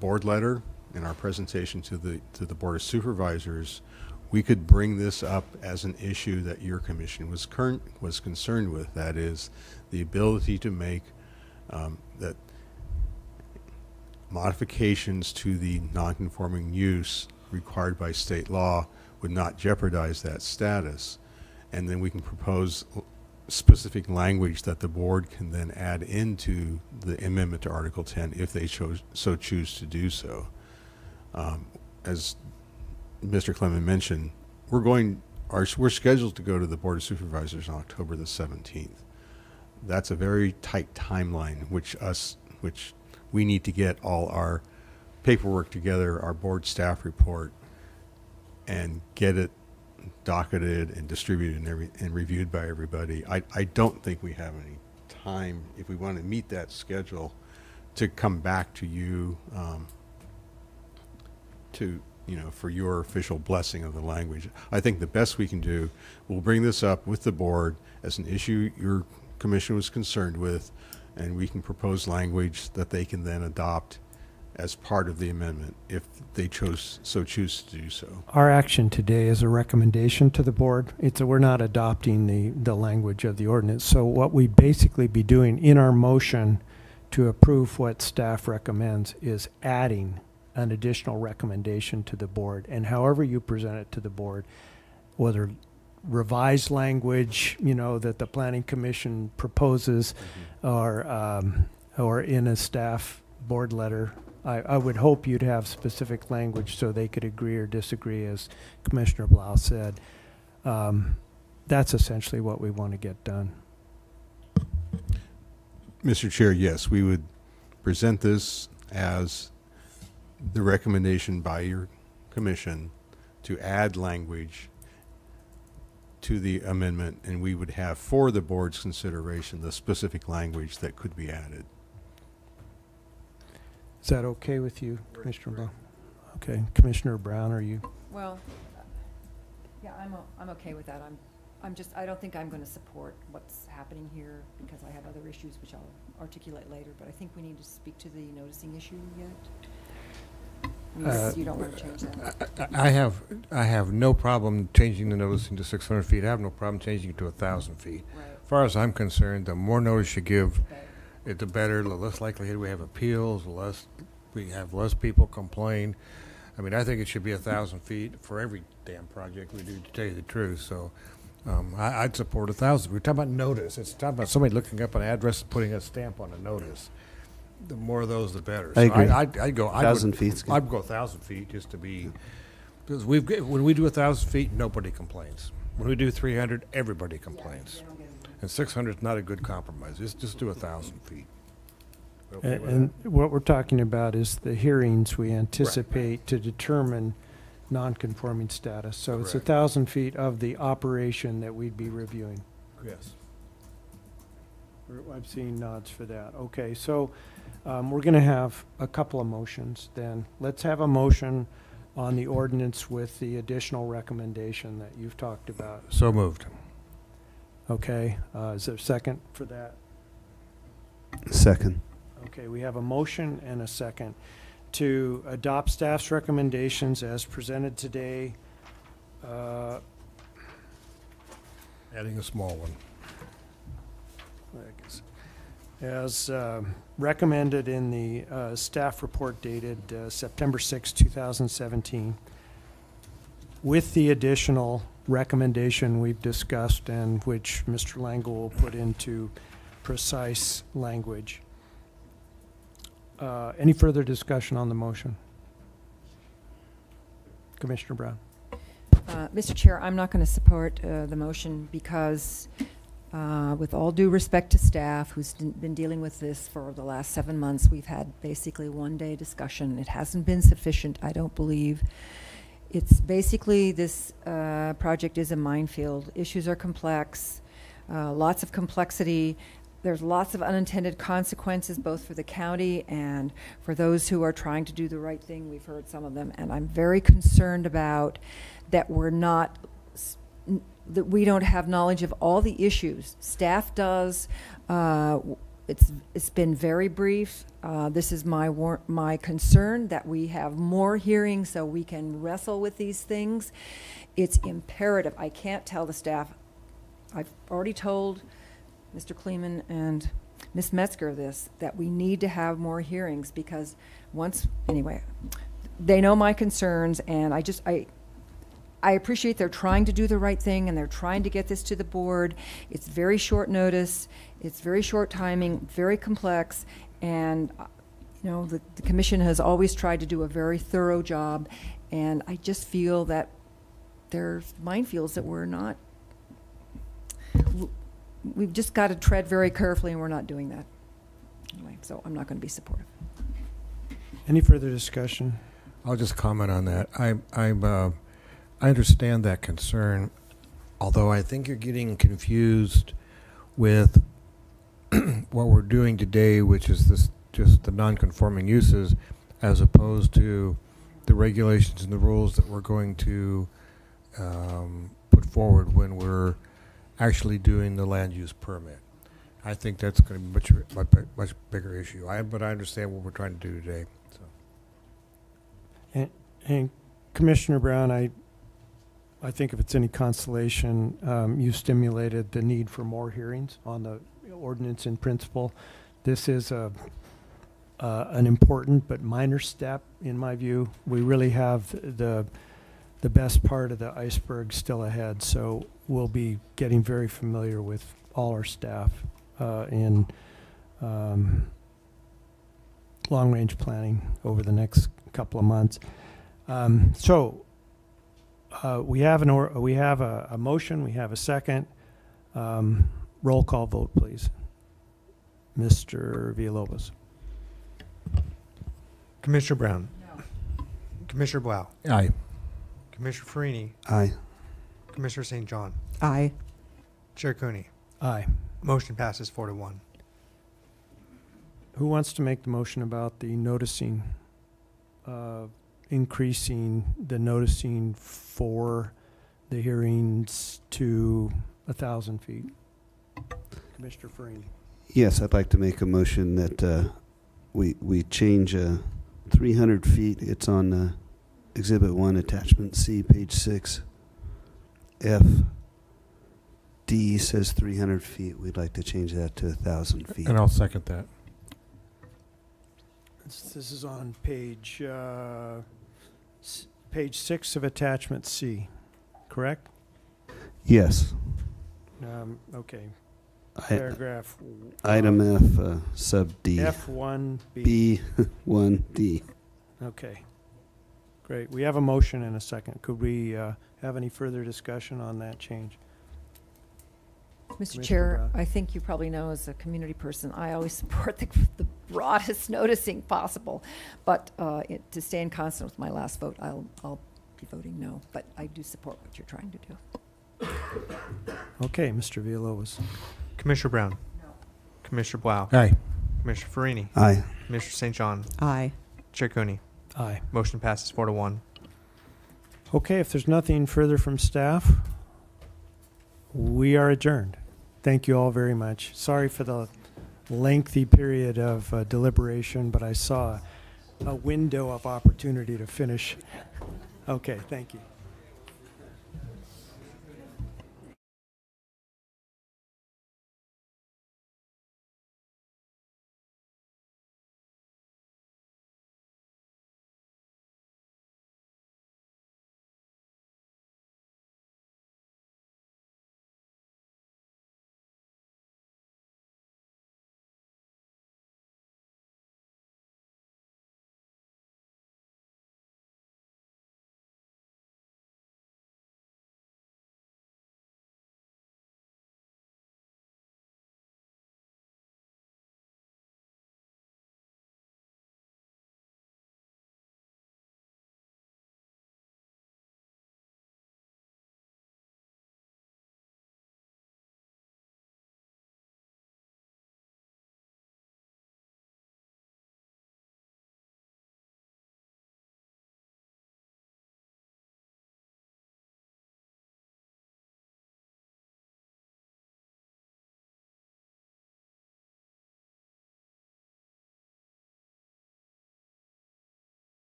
board letter and our presentation to the Board of Supervisors, we could bring this up as an issue that your commission was concerned with. That is the ability to make that modifications to the nonconforming use required by state law would not jeopardize that status. And then we can propose specific language that the board can then add into the amendment to Article 10 if they so choose to do so. As Mr. Clement mentioned, we're scheduled to go to the Board of Supervisors on October the 17th. That's a very tight timeline, which we need to get all our paperwork together, our board staff report, and get it docketed and distributed and reviewed by everybody. I don't think we have any time, if we want to meet that schedule, to come back to you for your official blessing of the language. I think the best we can do, we'll bring this up with the board as an issue your commission was concerned with, and we can propose language that they can then adopt as part of the amendment if they choose to do so. Our action today is a recommendation to the board. We're not adopting the language of the ordinance. So what we'd basically be doing in our motion to approve what staff recommends is adding an additional recommendation to the board. And however you present it to the board, whether revised language, that the Planning Commission proposes, or in a staff board letter, I would hope you'd have specific language so they could agree or disagree, as Commissioner Blau said. That's essentially what we want to get done. Mr. Chair, yes, we would present this as the recommendation by your commission to add language to the amendment, and we would have for the board's consideration the specific language that could be added. Is that okay with you, Commissioner Bell? Okay, Commissioner Brown, are you? Well, yeah, I'm okay with that. I don't think I'm going to support what's happening here because I have other issues which I'll articulate later, but I think we need to speak to the noticing issue yet. Unless you don't want to change that. I have no problem changing the noticing to 600 feet. I have no problem changing it to 1,000 feet. Right. As far as I'm concerned, the more notice you give, the better, the less likelihood we have appeals, the less we have less people complain. I mean, I think it should be 1,000 feet for every damn project we do, to tell you the truth. So I'd support 1,000. We're talking about notice. It's talking about somebody looking up an address and putting a stamp on a notice. The more of those, the better. I agree. I'd go 1,000 feet's good. I'd go 1,000 feet just to be, because when we do 1,000 feet, nobody complains. When we do 300, everybody complains. And 600 is not a good compromise. Just do 1,000 feet. Okay with And what we're talking about is the hearings we anticipate to determine non-conforming status. So it's Correct. 1,000 feet of the operation that we'd be reviewing. that? Yes. I've seen nods for that. Okay, so we're going to have a couple of motions then. Let's have a motion on the ordinance with the additional recommendation that you've talked about. So moved. Okay, is there a second for that? Second. Okay, we have a motion and a second to adopt staff's recommendations as presented today. Adding a small one. As recommended in the staff report dated September 6, 2017, with the additional recommendation we've discussed and which Mr. Lange will put into precise language. Any further discussion on the motion? Commissioner Brown. Mr. Chair, I'm not going to support the motion because with all due respect to staff who's been dealing with this for the last 7 months, we've had basically one-day discussion. It hasn't been sufficient, I don't believe. It's basically this project is a minefield. Issues are complex, lots of complexity. There's lots of unintended consequences both for the county and for those who are trying to do the right thing. We've heard some of them, and I'm very concerned about that that we don't have knowledge of all the issues. Staff does. It's been very brief. This is my concern that we have more hearings so we can wrestle with these things. It's imperative. I can't tell the staff. I've already told Mr. Kleeman and Ms. Metzger this, that we need to have more hearings because anyway, they know my concerns, and I appreciate they're trying to do the right thing and they're trying to get this to the board. It's very short notice, it's very short timing, very complex, and you know, the commission has always tried to do a very thorough job, and I just feel that there's minefields that we've just got to tread very carefully, and we're not doing that. Anyway, so I'm not going to be supportive. Any further discussion? I'll just comment on that. I understand that concern, although I think you're getting confused with what we're doing today, which is just the non-conforming uses, as opposed to the regulations and the rules that we're going to put forward when we're actually doing the land use permit. I think that's going to be much bigger issue. But I understand what we're trying to do today. So. And Commissioner Brown, I think if it's any consolation, you stimulated the need for more hearings on the ordinance in principle. This is an important but minor step, in my view. We really have the best part of the iceberg still ahead, so we'll be getting very familiar with all our staff in long-range planning over the next couple of months. We have a motion. We have a second. Roll call vote, please. Mr. Villalobos. Commissioner Brown. No. Commissioner Blau. Aye. Commissioner Farini. Aye. Commissioner St. John. Aye. Chair Cooney. Aye. Motion passes 4-1. Who wants to make the motion about the noticing, increasing the noticing for the hearings to 1,000 feet? Commissioner Farini. Yes, I'd like to make a motion that we change 300 feet. It's on Exhibit 1, Attachment C, page 6. F D says 300 feet. We'd like to change that to 1,000 feet. And I'll second that. This is on page 6 of Attachment C, correct? Yes. Okay. I- Paragraph. Item F, sub D. F1B. B1D. Okay. Great. We have a motion and a second. Could we have any further discussion on that change? Mr. Commissioner Chair, Brown. I think you probably know as a community person, I always support the broadest noticing possible. But to stay in constant with my last vote, I'll be voting no. But I do support what you're trying to do. Okay, Mr. Villalobos. Commissioner Brown. No. Commissioner Blau. Aye. Commissioner Farini. Aye. Commissioner St. John. Aye. Chair Cooney. Aye. Motion passes 4-1. Okay, if there's nothing further from staff, we are adjourned. Thank you all very much. Sorry for the lengthy period of deliberation, but I saw a window of opportunity to finish. Okay, thank you.